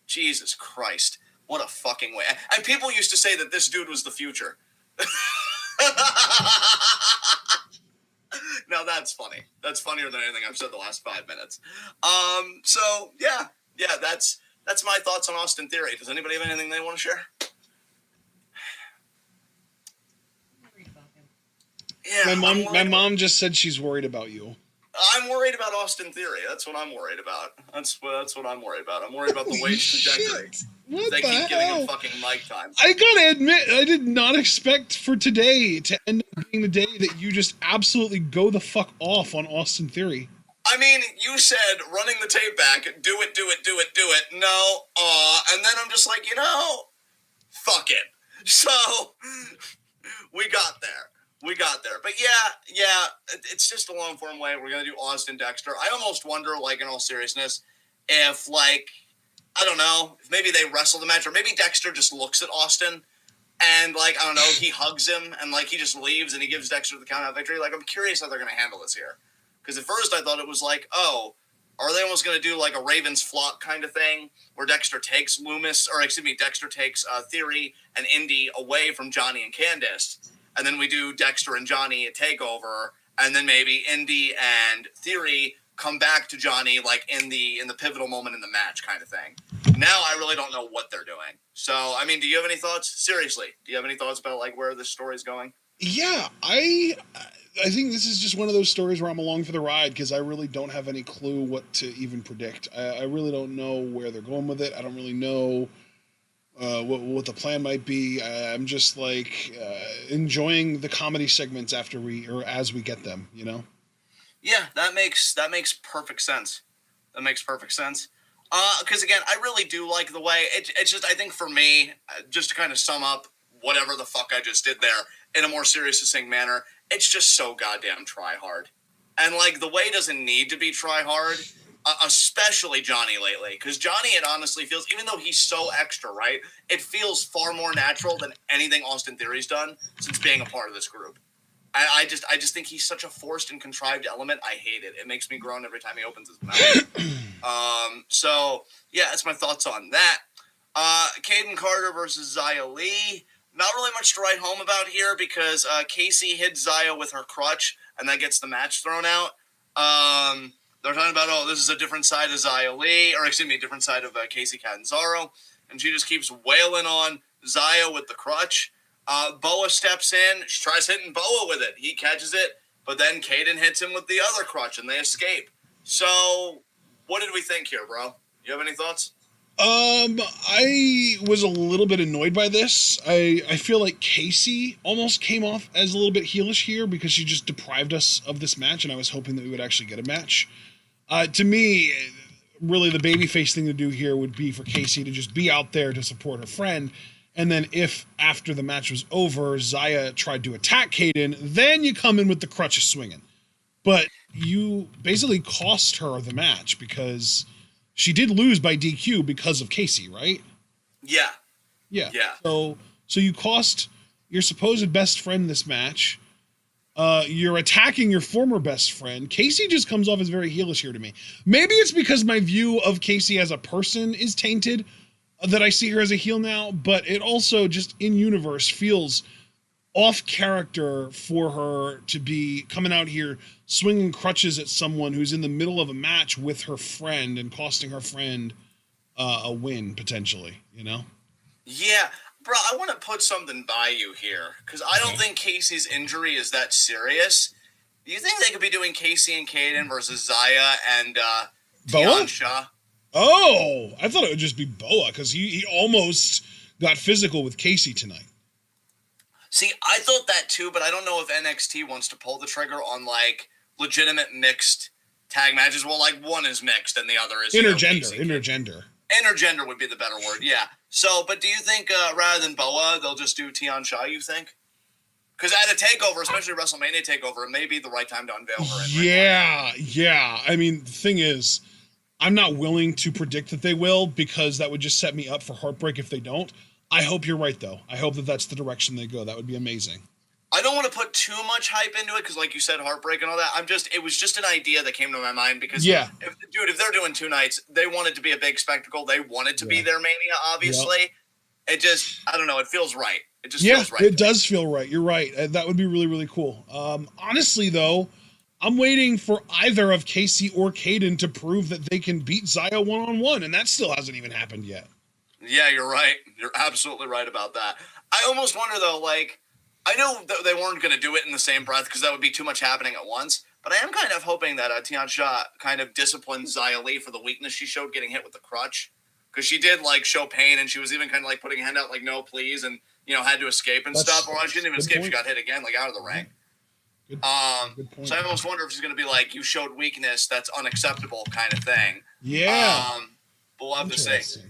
Jesus Christ. What a fucking way. And people used to say that this dude was the future. Now that's funny. That's funnier than anything I've said the last 5 minutes. So, yeah, that's my thoughts on Austin Theory. Does anybody have anything they want to share? Yeah, my mom just said she's worried about you. I'm worried about Austin Theory. That's what I'm worried about. That's what I'm worried about. I'm worried about the wage trajectory. What they the keep hell? giving him fucking mic time. I gotta admit, I did not expect for today to end up being the day that you just absolutely go the fuck off on Austin Theory. I mean, you said running the tape back, do it. No, and then I'm just like, fuck it. So we got there. But yeah, it's just a long form way. We're gonna do Austin Dexter. I almost wonder, like, in all seriousness, if, like, I don't know, if maybe they wrestle the match, or maybe Dexter just looks at Austin and, like, I don't know, he hugs him and, like, he just leaves and he gives Dexter the count out victory. Like, I'm curious how they're gonna handle this here. Because at first I thought it was like, oh, are they almost going to do like a Ravens flock kind of thing where Dexter takes Dexter takes Theory and Indy away from Johnny and Candice, and then we do Dexter and Johnny a takeover, and then maybe Indy and Theory come back to Johnny like in the pivotal moment in the match kind of thing. Now I really don't know what they're doing. So, I mean, do you have any thoughts? Seriously, do you have any thoughts about like where this story's going? Yeah, I think this is just one of those stories where I'm along for the ride because I really don't have any clue what to even predict. I really don't know where they're going with it. I don't really know what the plan might be. I'm just like enjoying the comedy segments as we get them, you know? Yeah, that makes perfect sense. Because again, I really do like the way it's just. I think for me, just to kind of sum up whatever the fuck I just did there in a more serious, succinct manner, it's just so goddamn try hard. And like the way doesn't need to be try hard, especially Johnny lately. Because Johnny, it honestly feels, even though he's so extra, right? It feels far more natural than anything Austin Theory's done since being a part of this group. I just think he's such a forced and contrived element. I hate it. It makes me groan every time he opens his mouth. So yeah, that's my thoughts on that. Caden Carter versus Xia Li. Not really much to write home about here because Casey hit Xia with her crutch, and that gets the match thrown out. They're talking about, this is a different side of Xia Li, different side of Casey Catanzaro, and she just keeps wailing on Xia with the crutch. Boa steps in. She tries hitting Boa with it. He catches it, but then Caden hits him with the other crutch, and they escape. So, what did we think here, bro? You have any thoughts? I was a little bit annoyed by this. I feel like Casey almost came off as a little bit heelish here because she just deprived us of this match, and I was hoping that we would actually get a match. To me, really the babyface thing to do here would be for Casey to just be out there to support her friend, and then if after the match was over, Xia tried to attack Caden, then you come in with the crutches swinging. But you basically cost her the match because she did lose by DQ because of Casey, right? Yeah. So you cost your supposed best friend in this match. You're attacking your former best friend. Casey just comes off as very heelish here to me. Maybe it's because my view of Casey as a person is tainted that I see her as a heel now, but it also just in universe feels off character for her to be coming out here swinging crutches at someone who's in the middle of a match with her friend and costing her friend a win potentially, you know? Yeah, bro, I want to put something by you here because I don't think Casey's injury is that serious. Do you think they could be doing Casey and Caden versus Zaya and Tian Sha? Oh, I thought it would just be Boa because he almost got physical with Casey tonight. See, I thought that too, but I don't know if NXT wants to pull the trigger on like legitimate mixed tag matches. Well, like one is mixed and the other is intergender. Intergender would be the better word, yeah. So, but do you think rather than Boa, they'll just do Tian Sha, you think? Because at a takeover, especially WrestleMania takeover, it may be the right time to unveil her. Yeah. I mean, the thing is, I'm not willing to predict that they will because that would just set me up for heartbreak if they don't. I hope you're right, though. I hope that that's the direction they go. That would be amazing. I don't want to put too much hype into it because, like you said, heartbreak and all that. It was just an idea that came to my mind because, if they're doing 2 nights, they want it to be a big spectacle. They want it to be their Mania, obviously. Yep. It just, I don't know, it feels right. It just feels right. It does feel right. You're right. That would be really, really cool. Honestly, though, I'm waiting for either of Casey or Caden to prove that they can beat Zaya one-on-one, and that still hasn't even happened yet. Yeah, you're right. You're absolutely right about that. I almost wonder, though, like, I know that they weren't going to do it in the same breath because that would be too much happening at once, but I am kind of hoping that Tian Sha kind of disciplined Xia Li for the weakness she showed getting hit with the crutch because she did, like, show pain, and she was even kind of, like, putting a hand out, like, no, please, and, you know, had to escape and stuff. Or she didn't even escape. Point. She got hit again, like, out of the ring. Good point. So I almost wonder if she's going to be like, you showed weakness, that's unacceptable kind of thing. Yeah. But we'll have to see.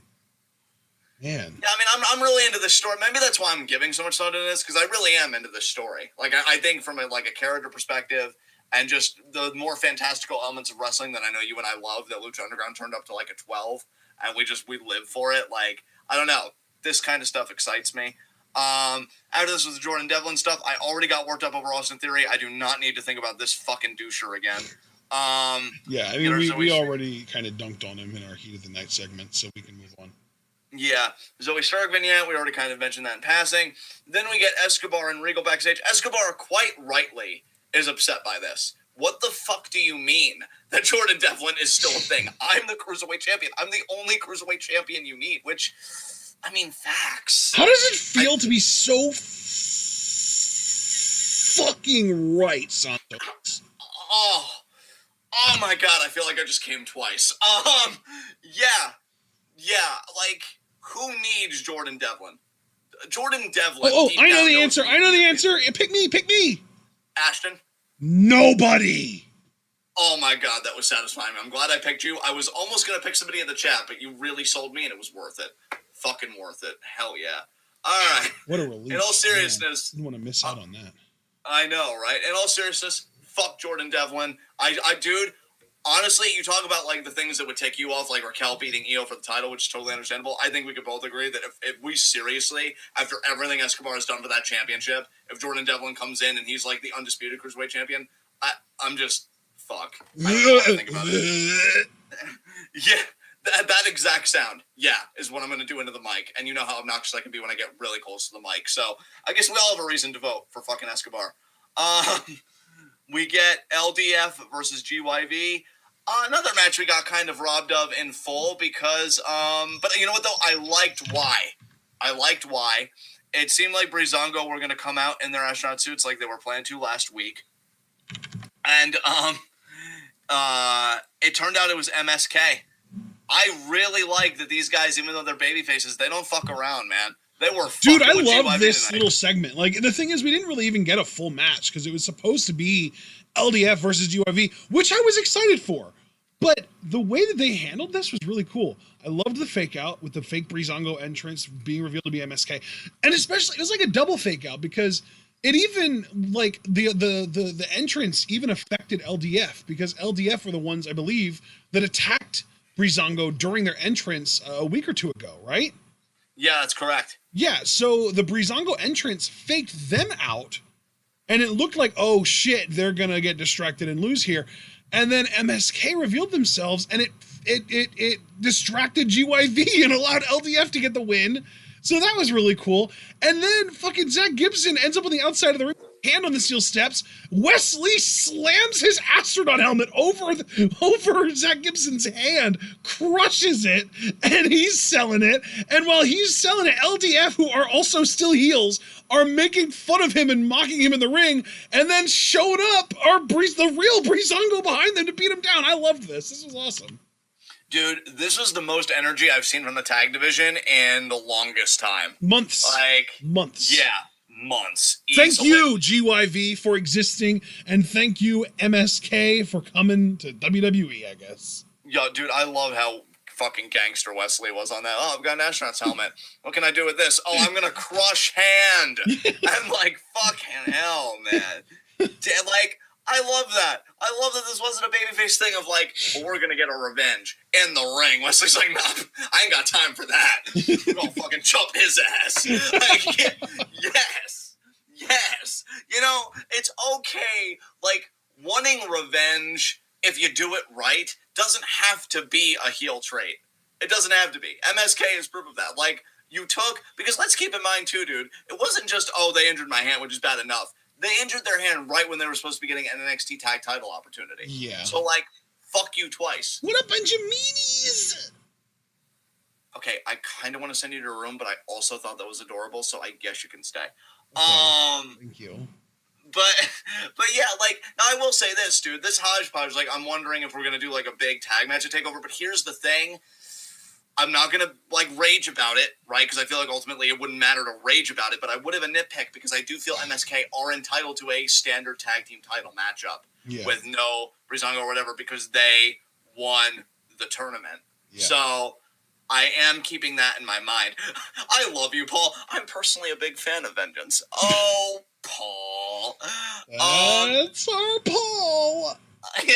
Man. Yeah, I mean, I'm really into this story. Maybe that's why I'm giving so much thought to this, because I really am into this story. Like, I think from a character perspective and just the more fantastical elements of wrestling that I know you and I love, that Lucha Underground turned up to like a 12, and we live for it. Like, I don't know. This kind of stuff excites me. After this was the Jordan Devlin stuff, I already got worked up over Austin Theory. I do not need to think about this fucking doucher again. Yeah, I mean, we already kind of dunked on him in our Heat of the Night segment, so we can move on. Yeah, Zoe Stark vignette, we already kind of mentioned that in passing. Then we get Escobar and Regal backstage. Escobar, quite rightly, is upset by this. What the fuck do you mean that Jordan Devlin is still a thing? I'm the Cruiserweight Champion. I'm the only Cruiserweight Champion you need, which, I mean, facts. How does it feel to be so fucking right, Santos? Oh my God, I feel like I just came twice. Yeah, like, who needs Jordan Devlin? Jordan Devlin. I know the answer. Pick me. Ashton? Nobody. Oh my God, that was satisfying. I'm glad I picked you. I was almost going to pick somebody in the chat, but you really sold me and it was worth it. Fucking worth it. Hell yeah. All right. What a relief. In all seriousness. I didn't want to miss out on that. I know, right? In all seriousness, fuck Jordan Devlin. Dude, honestly, you talk about, like, the things that would take you off, like Raquel beating Io for the title, which is totally understandable. I think we could both agree that if we seriously, after everything Escobar has done for that championship, if Jordan Devlin comes in and he's, like, the undisputed Cruiserweight champion, I'm just, fuck. I don't know what to think about it. Yeah, that exact sound, is what I'm going to do into the mic. And you know how obnoxious I can be when I get really close to the mic. So I guess we all have a reason to vote for fucking Escobar. We get LDF versus GYV. Another match we got kind of robbed of in full because, but you know what though? I liked why. It seemed like Breezango were going to come out in their astronaut suits like they were planning to last week. And, it turned out it was MSK. I really like that these guys, even though they're baby faces, they don't fuck around, man. They were Dude, I love this little segment. Like, the thing is, we didn't really even get a full match because it was supposed to be LDF versus GYV, which I was excited for. But the way that they handled this was really cool. I loved the fake out with the fake Breezango entrance being revealed to be MSK. And especially, it was like a double fake out because it even, like, the entrance even affected LDF because LDF were the ones, I believe, that attacked Breezango during their entrance a week or two ago, right? Yeah, that's correct. Yeah, so the Breezango entrance faked them out, and it looked like, oh shit, they're gonna get distracted and lose here. And then MSK revealed themselves, and it distracted GYV and allowed LDF to get the win. So that was really cool. And then fucking Zach Gibson ends up on the outside of the ring, hand on the steel steps. Wesley slams his astronaut helmet over Zach Gibson's hand, crushes it, and he's selling it. And while he's selling it, LDF, who are also still heels, are making fun of him and mocking him in the ring, and then showed up the real Breezango behind them to beat him down. I loved this. This was awesome. Dude, this was the most energy I've seen from the tag division in the longest time. Months. Months. Yeah, months. Thank you, GYV, for existing, and thank you, MSK, for coming to WWE, I guess. Yo, dude, I love how fucking gangster Wesley was on that. Oh, I've got an astronaut's helmet. What can I do with this? Oh, I'm gonna crush hand. I'm like, fucking hell, man. Like, I love that. I love that this wasn't a babyface thing of like, well, we're gonna get a revenge in the ring. Wesley's like, nah, I ain't got time for that. We're gonna fucking chop his ass. Like, yes. You know, it's okay. Like, wanting revenge, if you do it right, doesn't have to be a heel trait. It doesn't have to be. MSK is proof of that. Like, you took, because let's keep in mind too, dude, it wasn't just, oh, they injured my hand, which is bad enough. They injured their hand right when they were supposed to be getting an NXT tag title opportunity. Yeah. So, like, fuck you twice. What up, Benjaminis? Okay, I kind of want to send you to a room, but I also thought that was adorable, so I guess you can stay. Okay. Thank you. But yeah, like, now I will say this, dude. This hodgepodge, like, I'm wondering if we're going to do, like, a big tag match at TakeOver, but here's the thing. I'm not going to, like, rage about it, right? Because I feel like ultimately it wouldn't matter to rage about it, but I would have a nitpick because I do feel MSK are entitled to a standard tag team title matchup with no Breezango or whatever because they won the tournament. Yeah. So I am keeping that in my mind. I love you, Paul. I'm personally a big fan of Vengeance. Oh, Paul. That's our Paul. Yeah.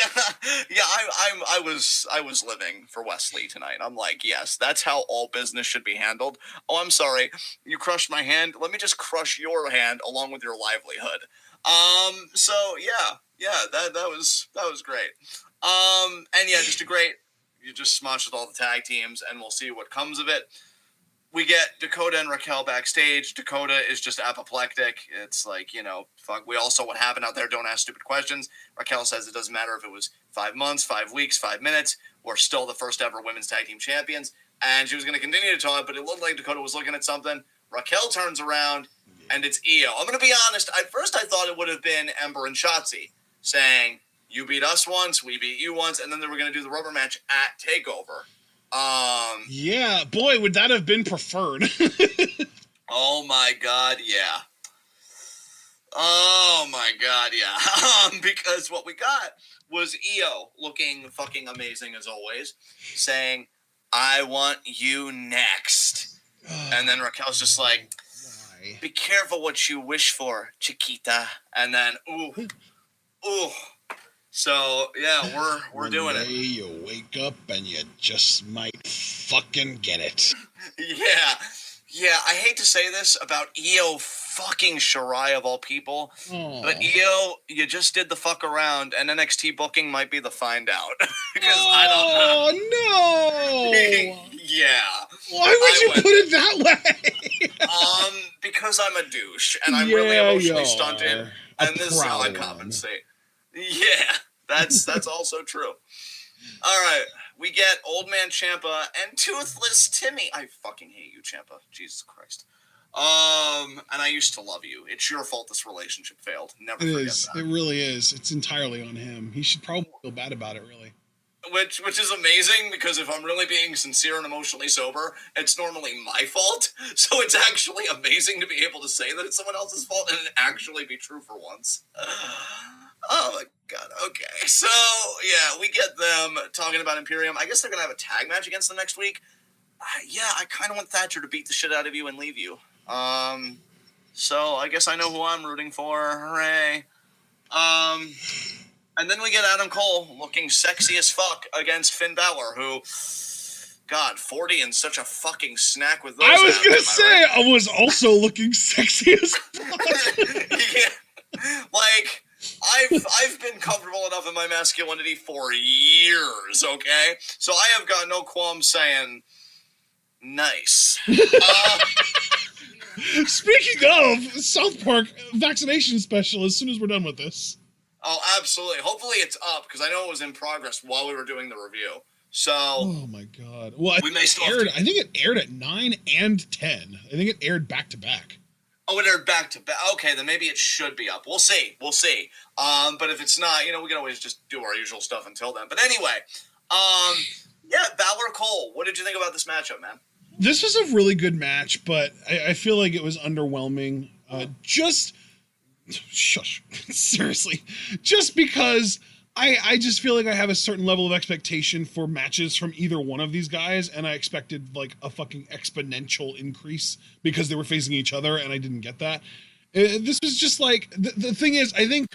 I was living for Wesley tonight. I'm like, yes, that's how all business should be handled. Oh, I'm sorry, you crushed my hand. Let me just crush your hand along with your livelihood. So yeah, that was great. And yeah, you just smashed with all the tag teams, and we'll see what comes of it. We get Dakota and Raquel backstage. Dakota is just apoplectic. It's like, you know, fuck, we all saw what happened out there. Don't ask stupid questions. Raquel says it doesn't matter if it was 5 months, 5 weeks, 5 minutes. We're still the first ever women's tag team champions. And she was going to continue to talk, but it looked like Dakota was looking at something. Raquel turns around, and it's Io. I'm going to be honest. At first, I thought it would have been Ember and Shotzi saying, you beat us once, we beat you once, and then they were going to do the rubber match at TakeOver. Yeah, boy, would that have been preferred. Oh my god, yeah. Oh my god, yeah. Because what we got was Io looking fucking amazing as always, saying, I want you next. And then Raquel's just like, why? Be careful what you wish for, Chiquita. And then, ooh. So, yeah, we're doing it. You wake up and you just might fucking get it. Yeah, I hate to say this about Io fucking Shirai of all people, but Io, you just did the fuck around, and NXT booking might be the find out. Because I don't know. Oh, no! Yeah. Why would you put it that way? Because I'm a douche, and I'm really emotionally stunted, and this is how I compensate. Yeah, that's also true. All right, we get Old Man Ciampa and Toothless Timmy. I fucking hate you, Ciampa. Jesus Christ. And I used to love you. It's your fault this relationship failed. Never forget that. It really is. It's entirely on him. He should probably feel bad about it, really. Which is amazing, because if I'm really being sincere and emotionally sober, it's normally my fault. So it's actually amazing to be able to say that it's someone else's fault and it actually be true for once. Oh my god, okay. So, yeah, we get them talking about Imperium. I guess they're going to have a tag match against them next week. Yeah, I kind of want Thatcher to beat the shit out of you and leave you. So I guess I know who I'm rooting for. Hooray. And then we get Adam Cole looking sexy as fuck against Finn Balor, who God, 40 and such a fucking snack with those. I was gonna abs, say, right? I was also looking sexy as fuck. Yeah. Like, I've been comfortable enough in my masculinity for years, okay? So I have got no qualms saying, nice. Speaking of, South Park vaccination special as soon as we're done with this. Oh, absolutely. Hopefully it's up, because I know it was in progress while we were doing the review. So, oh my god. Well, I we think may still I think it aired at 9 and 10. I think it aired back to back. Oh, it aired back to back. Okay, then maybe it should be up. We'll see. We'll see. But if it's not, we can always just do our usual stuff until then. But anyway, yeah, Balor Cole. What did you think about this matchup, man? This was a really good match, but I feel like it was underwhelming. Shush. Seriously. Just because I just feel like I have a certain level of expectation for matches from either one of these guys, and I expected like a fucking exponential increase because they were facing each other, and I didn't get that. This was just like, the thing is, I think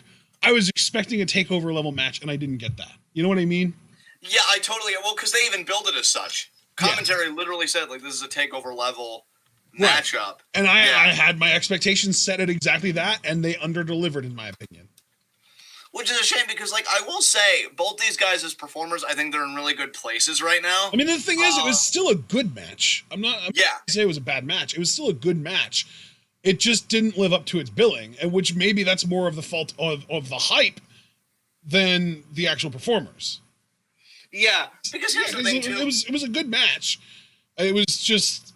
I was expecting a takeover level match, and I didn't get that. You know what I mean? Yeah, I totally, well, because they even build it as such. Commentary literally said, like, this is a takeover level matchup. Right. And I had my expectations set at exactly that, and they underdelivered, in my opinion. Which is a shame because, like, I will say, both these guys as performers, I think they're in really good places right now. I mean, the thing is, it was still a good match. I'm not going to say it was a bad match. It was still a good match. It just didn't live up to its billing, and which maybe that's more of the fault of the hype than the actual performers. Yeah, because here's the thing, too. It was a good match. It was just...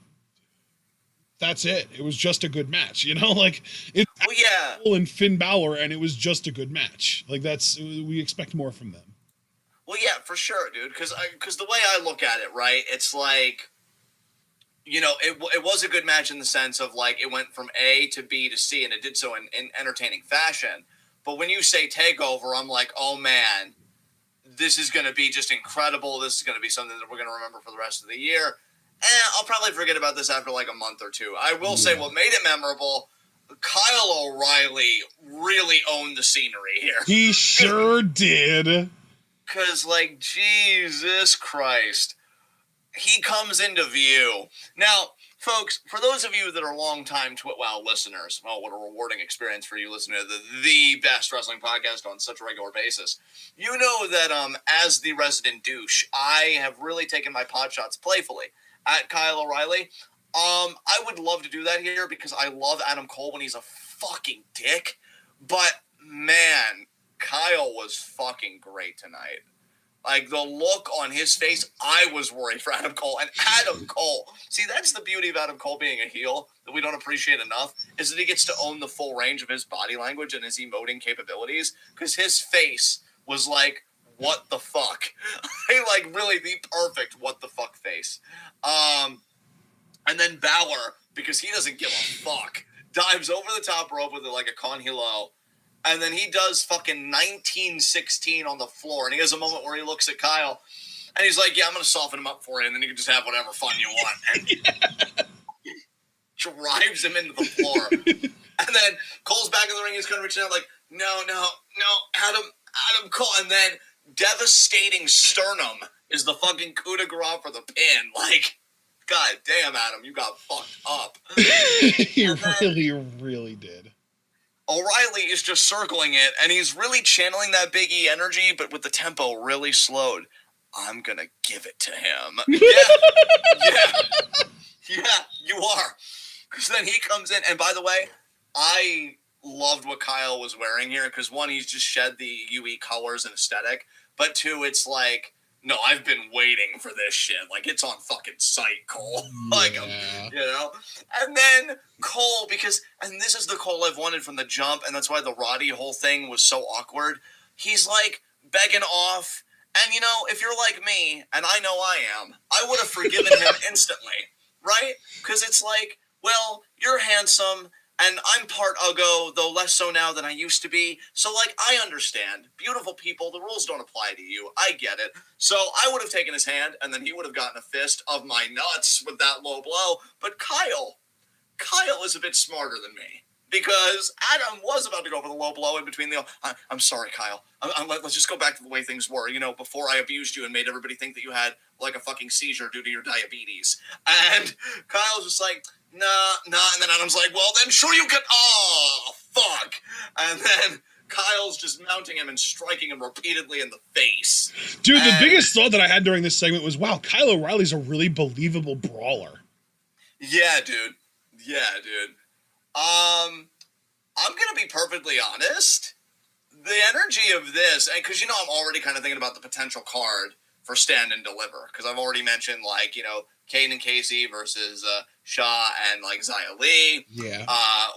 That's it. It was just a good match, Like, it's and Finn Balor, and it was just a good match. Like, we expect more from them. Well, yeah, for sure, dude. Because the way I look at it, right, it's like, it was a good match in the sense of, like, it went from A to B to C, and it did so in entertaining fashion. But when you say takeover, I'm like, oh, man, this is going to be just incredible. This is going to be something that we're going to remember for the rest of the year. I'll probably forget about this after like a month or two. I will say what made it memorable, Kyle O'Reilly really owned the scenery here. He sure did. Because, like, Jesus Christ, he comes into view. Now, folks, for those of you that are longtime TWitWoW listeners, well, what a rewarding experience for you listening to the best wrestling podcast on such a regular basis. You know that as the resident douche, I have really taken my pot shots playfully at Kyle O'Reilly. I would love to do that here because I love Adam Cole when he's a fucking dick. But, man, Kyle was fucking great tonight. Like, the look on his face, I was worried for Adam Cole. And Adam Cole, see, that's the beauty of Adam Cole being a heel that we don't appreciate enough, is that he gets to own the full range of his body language and his emoting capabilities. Because his face was like, what the fuck? Like, really the perfect what the fuck face. And then Balor, because he doesn't give a fuck, dives over the top rope with like a con hilo, and then he does fucking 1916 on the floor, and he has a moment where he looks at Kyle, and he's like, yeah, I'm going to soften him up for you, and then you can just have whatever fun you want. And drives him into the floor. And then Cole's back in the ring, he's kind of reaching out like, no, Adam Cole, and then devastating sternum is the fucking coup de grace for the pin. Like, god damn, Adam, you got fucked up. He really did. O'Reilly is just circling it, and he's really channeling that Big E energy, but with the tempo really slowed. I'm gonna give it to him. Yeah, you are. Because then he comes in, and by the way, I loved what Kyle was wearing here, because one, he's just shed the UE colors and aesthetic, but two, it's like, no, I've been waiting for this shit. Like, it's on fucking sight, Cole. Like, And then Cole, and this is the Cole I've wanted from the jump, and that's why the Roddy whole thing was so awkward. He's, like, begging off, and, if you're like me, and I know I am, I would have forgiven him instantly, right? Because it's like, well, you're handsome, and I'm part Uggo, though less so now than I used to be. So, like, I understand. Beautiful people, the rules don't apply to you. I get it. So I would have taken his hand, and then he would have gotten a fist of my nuts with that low blow. But Kyle is a bit smarter than me. because Adam was about to go for the low blow in between the. I'm sorry, Kyle. Let's just go back to the way things were. You know, before I abused you and made everybody think that you had like a fucking seizure due to your diabetes. And Kyle's just like, nah. And then Adam's like, well, then sure you can. Oh, fuck. And then Kyle's just mounting him and striking him repeatedly in the face. Dude, the biggest thought that I had during this segment was, wow, Kyle O'Reilly's a really believable brawler. Yeah, dude. I'm gonna be perfectly honest. The energy of this, and because I'm already kind of thinking about the potential card for Stand and Deliver, because I've already mentioned Kane and Casey versus Shaw and Xia Li. Yeah.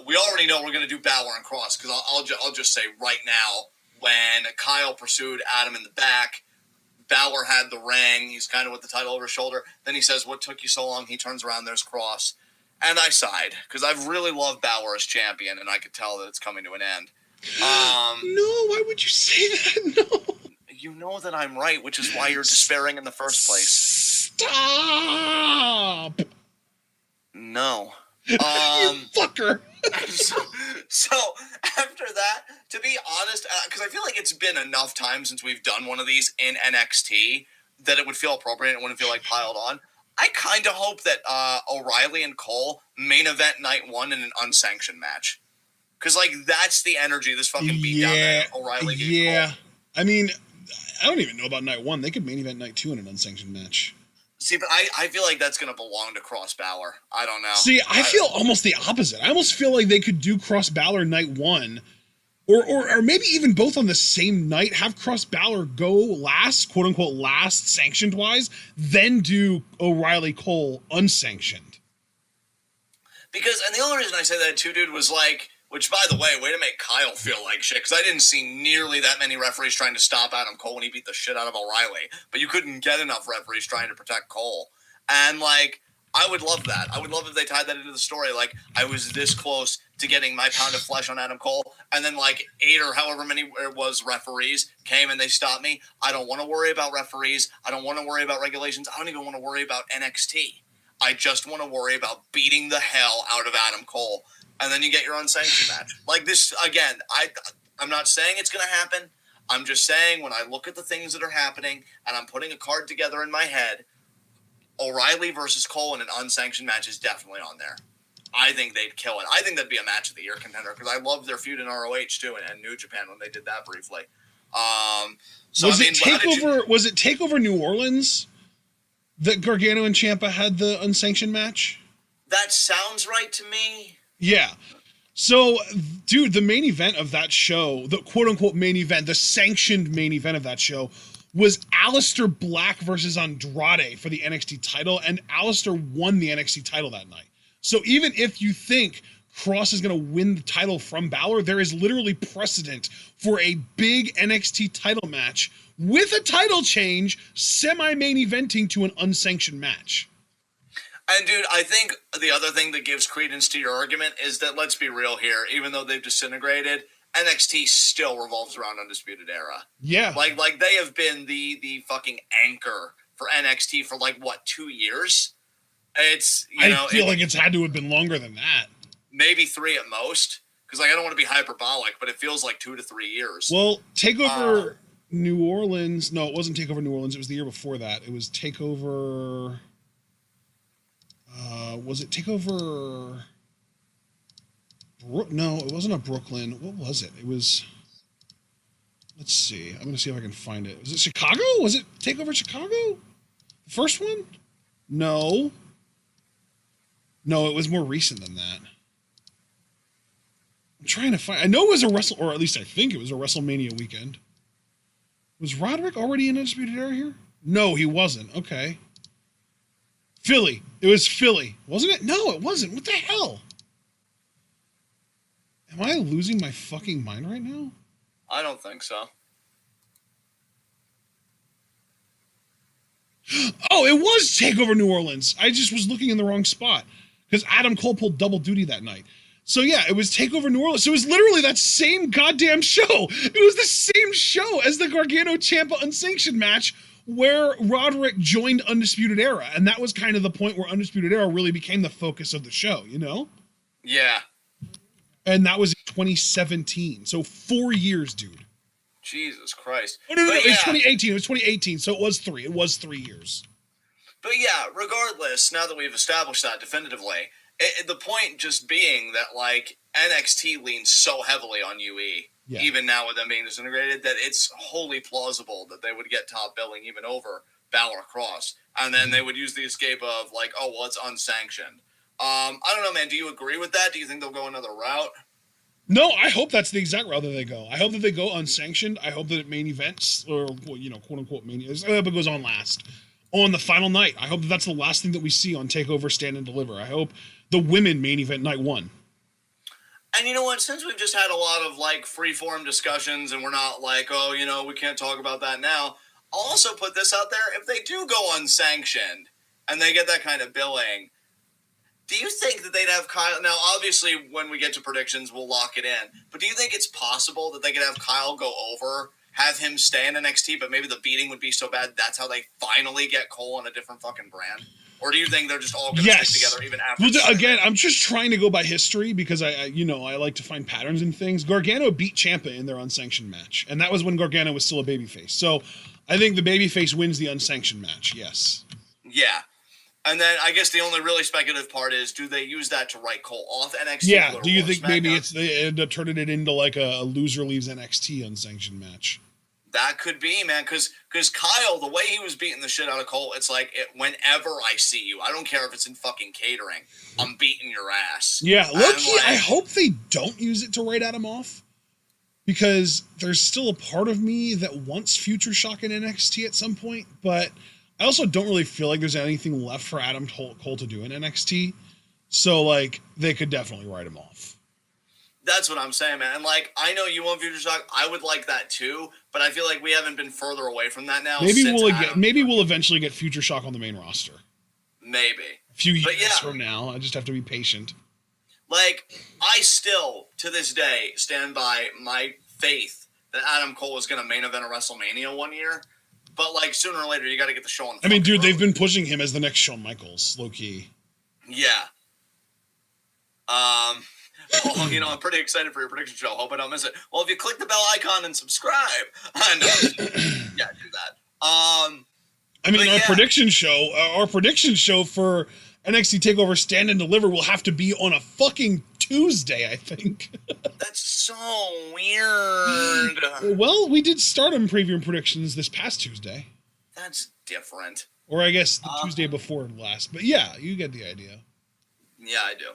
We already know we're gonna do Balor and Cross, because I'll just say right now, when Kyle pursued Adam in the back, Balor had the ring. He's kind of with the title over his shoulder. Then he says, "What took you so long?" He turns around. There's Cross. And I sighed, because I've really loved Balor as champion, and I could tell that it's coming to an end. No, why would you say that? No. You know that I'm right, which is why you're despairing in the first place. Stop! No. You fucker! So, after that, to be honest, because I feel like it's been enough time since we've done one of these in NXT that it would feel appropriate and wouldn't feel like piled on. I kind of hope that O'Reilly and Cole main event night one in an unsanctioned match. Because, that's the energy this fucking beat down there. O'Reilly gave Cole. I mean, I don't even know about night one. They could main event night two in an unsanctioned match. See, but I feel like that's going to belong to Cross Balor. I don't know. See, I feel almost the opposite. I almost feel like they could do Cross Balor night one, or maybe even both on the same night, have Cross Balor go last, quote unquote last, sanctioned wise, then do O'Reilly Cole unsanctioned. Because, and the only reason I say that too, dude, was which by the way, way to make Kyle feel like shit, because I didn't see nearly that many referees trying to stop Adam Cole when he beat the shit out of O'Reilly, but you couldn't get enough referees trying to protect Cole. And I would love that. I would love if they tied that into the story. I was this close to getting my pound of flesh on Adam Cole, and then 8 or however many it was referees came and they stopped me. I don't want to worry about referees. I don't want to worry about regulations. I don't even want to worry about NXT. I just want to worry about beating the hell out of Adam Cole. And then you get your unsanctioned match. This, again, I'm not saying it's going to happen. I'm just saying when I look at the things that are happening and I'm putting a card together in my head, O'Reilly versus Cole in an unsanctioned match is definitely on there. I think they'd kill it. I think that'd be a match of the year contender because I loved their feud in ROH too and New Japan when they did that briefly. Was it TakeOver New Orleans that Gargano and Ciampa had the unsanctioned match? That sounds right to me. Yeah. So, dude, the main event of that show, the quote-unquote main event, the sanctioned main event of that show, was Aleister Black versus Andrade for the NXT title, and Aleister won the NXT title that night. So even if you think Cross is going to win the title from Balor, there is literally precedent for a big NXT title match with a title change, semi-main eventing to an unsanctioned match. And, dude, I think the other thing that gives credence to your argument is that, let's be real here, even though they've disintegrated, NXT still revolves around Undisputed Era. Yeah. Like they have been the fucking anchor for NXT for, 2 years? It's, I feel like it's had to have been longer than that. Maybe 3 at most. Because, I don't want to be hyperbolic, but it feels like 2 to 3 years. Well, TakeOver New Orleans... No, it wasn't TakeOver New Orleans. It was the year before that. It was TakeOver... was it TakeOver... No, it wasn't a Brooklyn. What was it? It was... Let's see. I'm going to see if I can find it. Was it Chicago? Was it TakeOver Chicago? The first one? No. No, it was more recent than that. I'm trying to find... I know it was or at least I think it was a WrestleMania weekend. Was Roderick already in Undisputed Era here? No, he wasn't. Okay. Philly. It was Philly. Wasn't it? No, it wasn't. What the hell? Am I losing my fucking mind right now? I don't think so. Oh, it was TakeOver New Orleans. I just was looking in the wrong spot. Because Adam Cole pulled double duty that night. So yeah, it was TakeOver New Orleans. So it was literally that same goddamn show. It was the same show as the Gargano Ciampa unsanctioned match where Roderick joined Undisputed Era. And that was kind of the point where Undisputed Era really became the focus of the show, you know? Yeah. And that was in 2017. So 4 years, dude. Jesus Christ. Oh, no, But it's yeah. 2018. It was 2018. So it was 3. It was 3 years. But yeah, regardless, now that we've established that definitively, the point just being that, like, NXT leans so heavily on UE, even now with them being disintegrated, that it's wholly plausible that they would get top billing even over Balor Cross. And then they would use the escape of, like, oh, well, it's unsanctioned. I don't know, man. Do you agree with that? Do you think they'll go another route? No, I hope that's the exact route that they go. I hope that they go unsanctioned. I hope that it main events, or, you know, quote unquote main events, I hope it goes on last. On the final night. I hope that that's the last thing that we see on TakeOver Stand and Deliver. I hope the women main event night 1. And you know what? Since we've just had a lot of, like, free-form discussions and we're not like, oh, you know, we can't talk about that now, I'll also put this out there. If they do go unsanctioned and they get that kind of billing, do you think that they'd have Kyle? Now, obviously, when we get to predictions, we'll lock it in. But do you think it's possible that they could have Kyle go over, have him stay in NXT, but maybe the beating would be so bad that's how they finally get Cole on a different fucking brand? Or do you think they're just all going to stick together even after? Well, again, I'm just trying to go by history because I like to find patterns in things. Gargano beat Ciampa in their unsanctioned match, and that was when Gargano was still a babyface. So I think the babyface wins the unsanctioned match. Yes. Yeah. And then I guess the only really speculative part is, do they use that to write Cole off NXT? Yeah. Do you think maybe they end up turning it into like a loser leaves NXT unsanctioned match? That could be, man, because Kyle, the way he was beating the shit out of Cole, it's like, whenever I see you, I don't care if it's in fucking catering, I'm beating your ass. Yeah, low-key, I hope they don't use it to write Adam off, because there's still a part of me that wants Future Shock in NXT at some point, but I also don't really feel like there's anything left for Adam Cole to do in NXT, so, like, they could definitely write him off. That's what I'm saying, man. And, like, I know you want Future Shock. I would like that, too. But I feel like we haven't been further away from that now. Maybe we'll eventually get Future Shock on the main roster. Maybe. A few years from now. I just have to be patient. Like, I still, to this day, stand by my faith that Adam Cole is going to main event a WrestleMania one year. But, like, sooner or later, you got to get the show on the dude, road. They've been pushing him as the next Shawn Michaels, low-key. Yeah. Well, you know, I'm pretty excited for your prediction show. Hope I don't miss it. Well, if you click the bell icon and subscribe, I know. Yeah, do that. Our prediction show for NXT TakeOver Stand and Deliver will have to be on a fucking Tuesday, I think. That's so weird. Well, we did start on previewing predictions this past Tuesday. That's different. Or I guess the Tuesday before last. But yeah, you get the idea. Yeah, I do.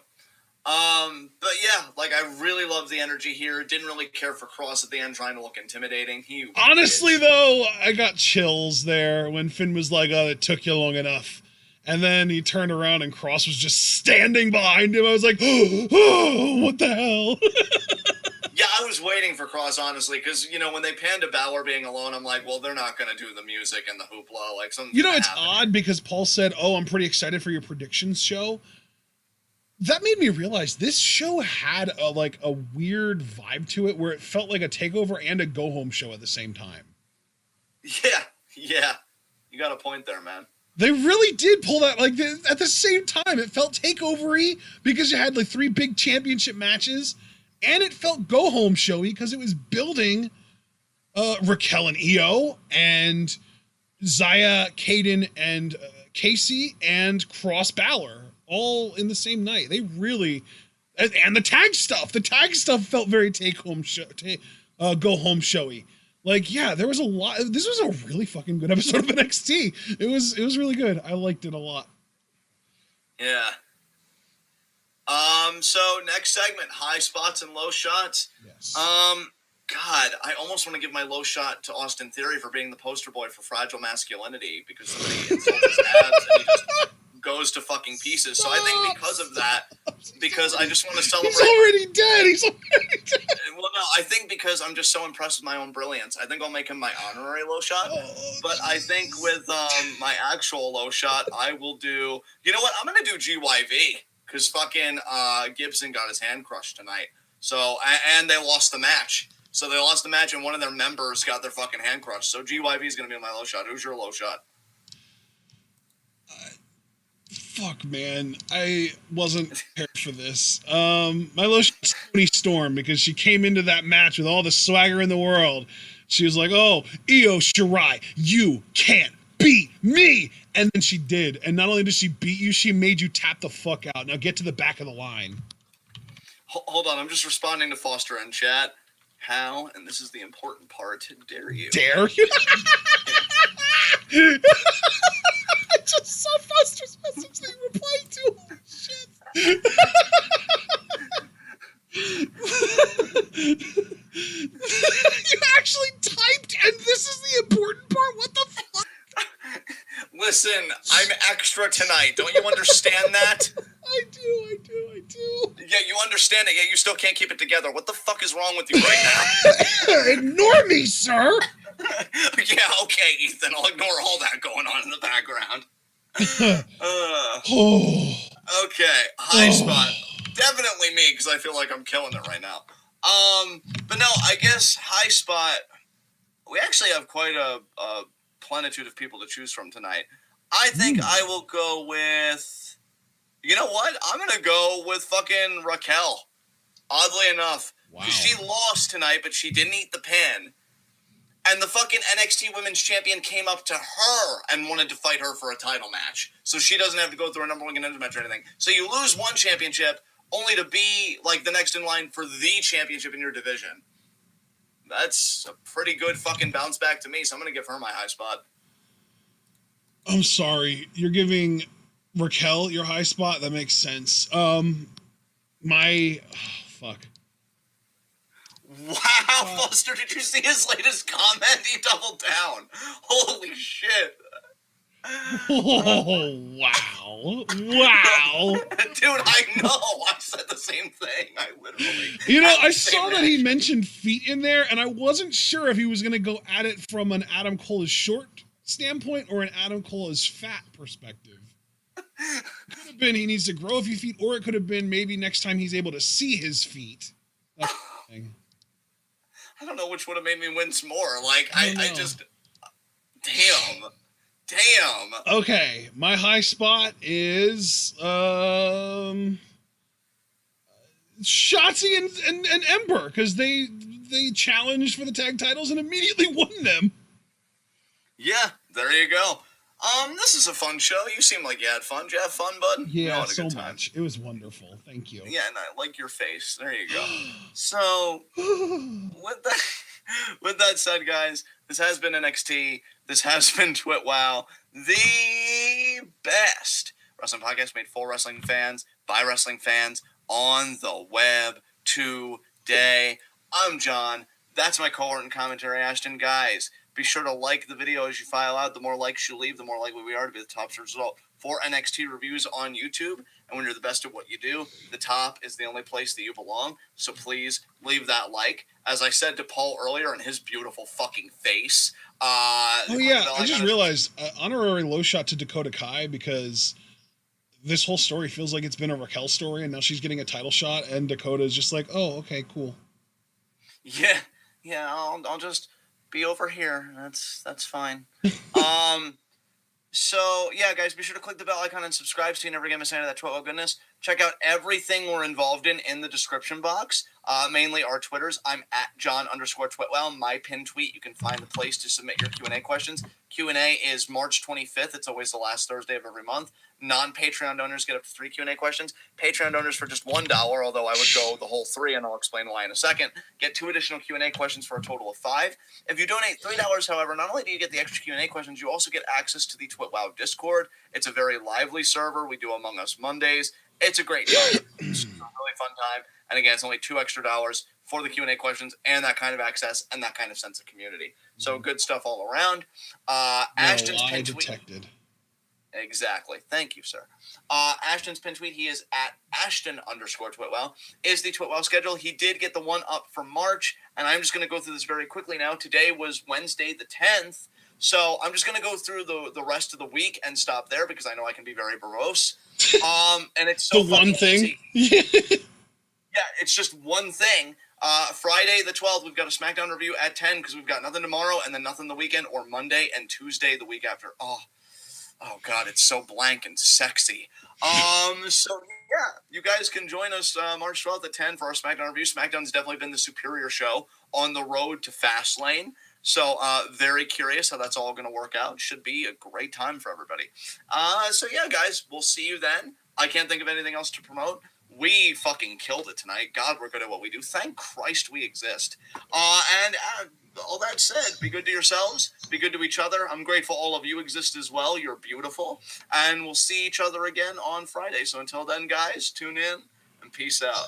But yeah, like, I really love the energy here. Didn't really care for Cross at the end trying to look intimidating. Honestly, though, I got chills there when Finn was like, oh, it took you long enough. And then he turned around and Cross was just standing behind him. I was like, oh, what the hell? Yeah, I was waiting for Cross, honestly, because, you know, when they panned to Balor being alone, I'm like, well, they're not going to do the music and the hoopla. Like, something's it's odd because Paul said, oh, I'm pretty excited for your predictions show. That made me realize this show had a weird vibe to it where it felt like a takeover and a go-home show at the same time. Yeah. You got a point there, man. They really did pull that, like, at the same time. It felt takeover-y because you had, like, 3 big championship matches, and it felt go-home showy because it was building Raquel and Io and Zaya, Kaden, and Casey, and Cross Balor. All in the same night. They really, and the tag stuff felt very go home showy. Like, yeah, there was a lot. This was a really fucking good episode of NXT. It was really good. I liked it a lot. Yeah. So next segment, high spots and low shots. Yes. God, I almost want to give my low shot to Austin Theory for being the poster boy for fragile masculinity because somebody insults his abs and he just goes to fucking pieces. So I think because of that, because I just want to celebrate. He's already dead. Well, no, I think because I'm just so impressed with my own brilliance, I think I'll make him my honorary low shot. But I think with my actual low shot, I will do. You know what? I'm gonna do GYV because fucking Gibson got his hand crushed tonight. So and they lost the match. So they lost the match, and one of their members got their fucking hand crushed. So GYV is gonna be my low shot. Who's your low shot? fuck, man. I wasn't prepared for this. My low shot's Toni Storm because she came into that match with all the swagger in the world. She was like, oh, Io Shirai, you can't beat me. And then she did. And not only did she beat you, she made you tap the fuck out. Now get to the back of the line. Hold on, I'm just responding to Foster in chat. How, and this is the important part, dare you? Dare you? I just saw Foster's message that you replied to. Holy shit. You actually typed, and this is the important part? What the fuck? Listen, I'm extra tonight. Don't you understand that? I do. Yeah, you understand it, yet you still can't keep it together. What the fuck is wrong with you right now? Ignore me, sir. Yeah, okay, Ethan. I'll ignore all that going on in the background. Okay, high spot. Definitely me, because I feel like I'm killing it right now. But no, I guess high spot, we actually have quite a plenitude of people to choose from tonight. I think I will go with... You know what? I'm going to go with fucking Raquel. Oddly enough. Wow. She lost tonight, but she didn't eat the pin. And the fucking NXT Women's Champion came up to her and wanted to fight her for a title match. So she doesn't have to go through a number one contender match or anything. So you lose one championship only to be like the next in line for the championship in your division. That's a pretty good fucking bounce back to me. So I'm going to give her my high spot. I'm sorry. You're giving Raquel your high spot? That makes sense. Fuck. Wow, Foster, did you see his latest comment? He doubled down. Holy shit. Oh, wow. Wow. Dude, I know. I said the same thing. I literally... You know, I saw that he mentioned feet in there, and I wasn't sure if he was going to go at it from an Adam Cole is short standpoint or an Adam Cole is fat perspective. It could have been he needs to grow a few feet, or it could have been maybe next time he's able to see his feet. That's the thing. I don't know which would have made me wince more. Like, I just... Damn. Okay, my high spot is Shotzi and Ember, because they challenged for the tag titles and immediately won them. Yeah, there you go. This is a fun show. You seem like you had fun. Did you have fun, bud? Yeah, so much. It was wonderful. Thank you. Yeah, and I like your face. There you go. So, with that said, guys, this has been NXT. This has been TWitWoW, the best wrestling podcast made for wrestling fans, by wrestling fans, on the web today. I'm John. That's my cohort and commentary, Ashton. Guys, be sure to like the video as you file out. The more likes you leave, the more likely we are to be the top search result for NXT reviews on YouTube. And when you're the best at what you do, the top is the only place that you belong. So please leave that like. As I said to Paul earlier in his beautiful fucking face. I just realized honorary low shot to Dakota Kai, because this whole story feels like it's been a Raquel story, and now she's getting a title shot, and Dakota is just like, oh, okay, cool. Yeah, I'll just be over here. That's fine. So, yeah, guys, be sure to click the bell icon and subscribe so you never get missed out of that TWitWoW goodness. Check out everything we're involved in the description box, mainly our Twitters. I'm at John_TWitWoW. My pinned tweet, you can find the place to submit your Q&A questions. Q&A is March 25th. It's always the last Thursday of every month. Non-Patreon donors get up to 3 Q&A questions. Patreon donors for just $1, although I would go the whole 3, and I'll explain why in a second, get 2 additional Q&A questions for a total of 5. If you donate $3, however, not only do you get the extra Q&A questions, you also get access to the TWitWoW Discord. It's a very lively server. We do Among Us Mondays. It's a great time. It's a really fun time. And again, it's only $2 extra for the Q&A questions and that kind of access and that kind of sense of community. So good stuff all around. Ashton's pin tweet. Exactly. Thank you, sir. Ashton's pin tweet, he is at Ashton_TWitWoW, is the TWitWoW schedule. He did get the one up for March, and I'm just going to go through this very quickly now. Today was Wednesday the 10th, so I'm just going to go through the rest of the week and stop there because I know I can be very morose. And it's so the one thing. Yeah, it's just one thing. Friday the 12th, we've got a SmackDown review at 10 because we've got nothing tomorrow and then nothing the weekend, or Monday and Tuesday the week after. Oh, Oh God, it's so blank and sexy. So yeah, you guys can join us March 12th at 10 for our SmackDown review. SmackDown's definitely been the superior show on the road to Fastlane. So very curious how that's all going to work out. Should be a great time for everybody. So yeah, guys, we'll see you then. I can't think of anything else to promote. We fucking killed it tonight. God, we're good at what we do. Thank Christ we exist. And all that said, be good to yourselves. Be good to each other. I'm grateful all of you exist as well. You're beautiful. And we'll see each other again on Friday. So until then, guys, tune in and peace out.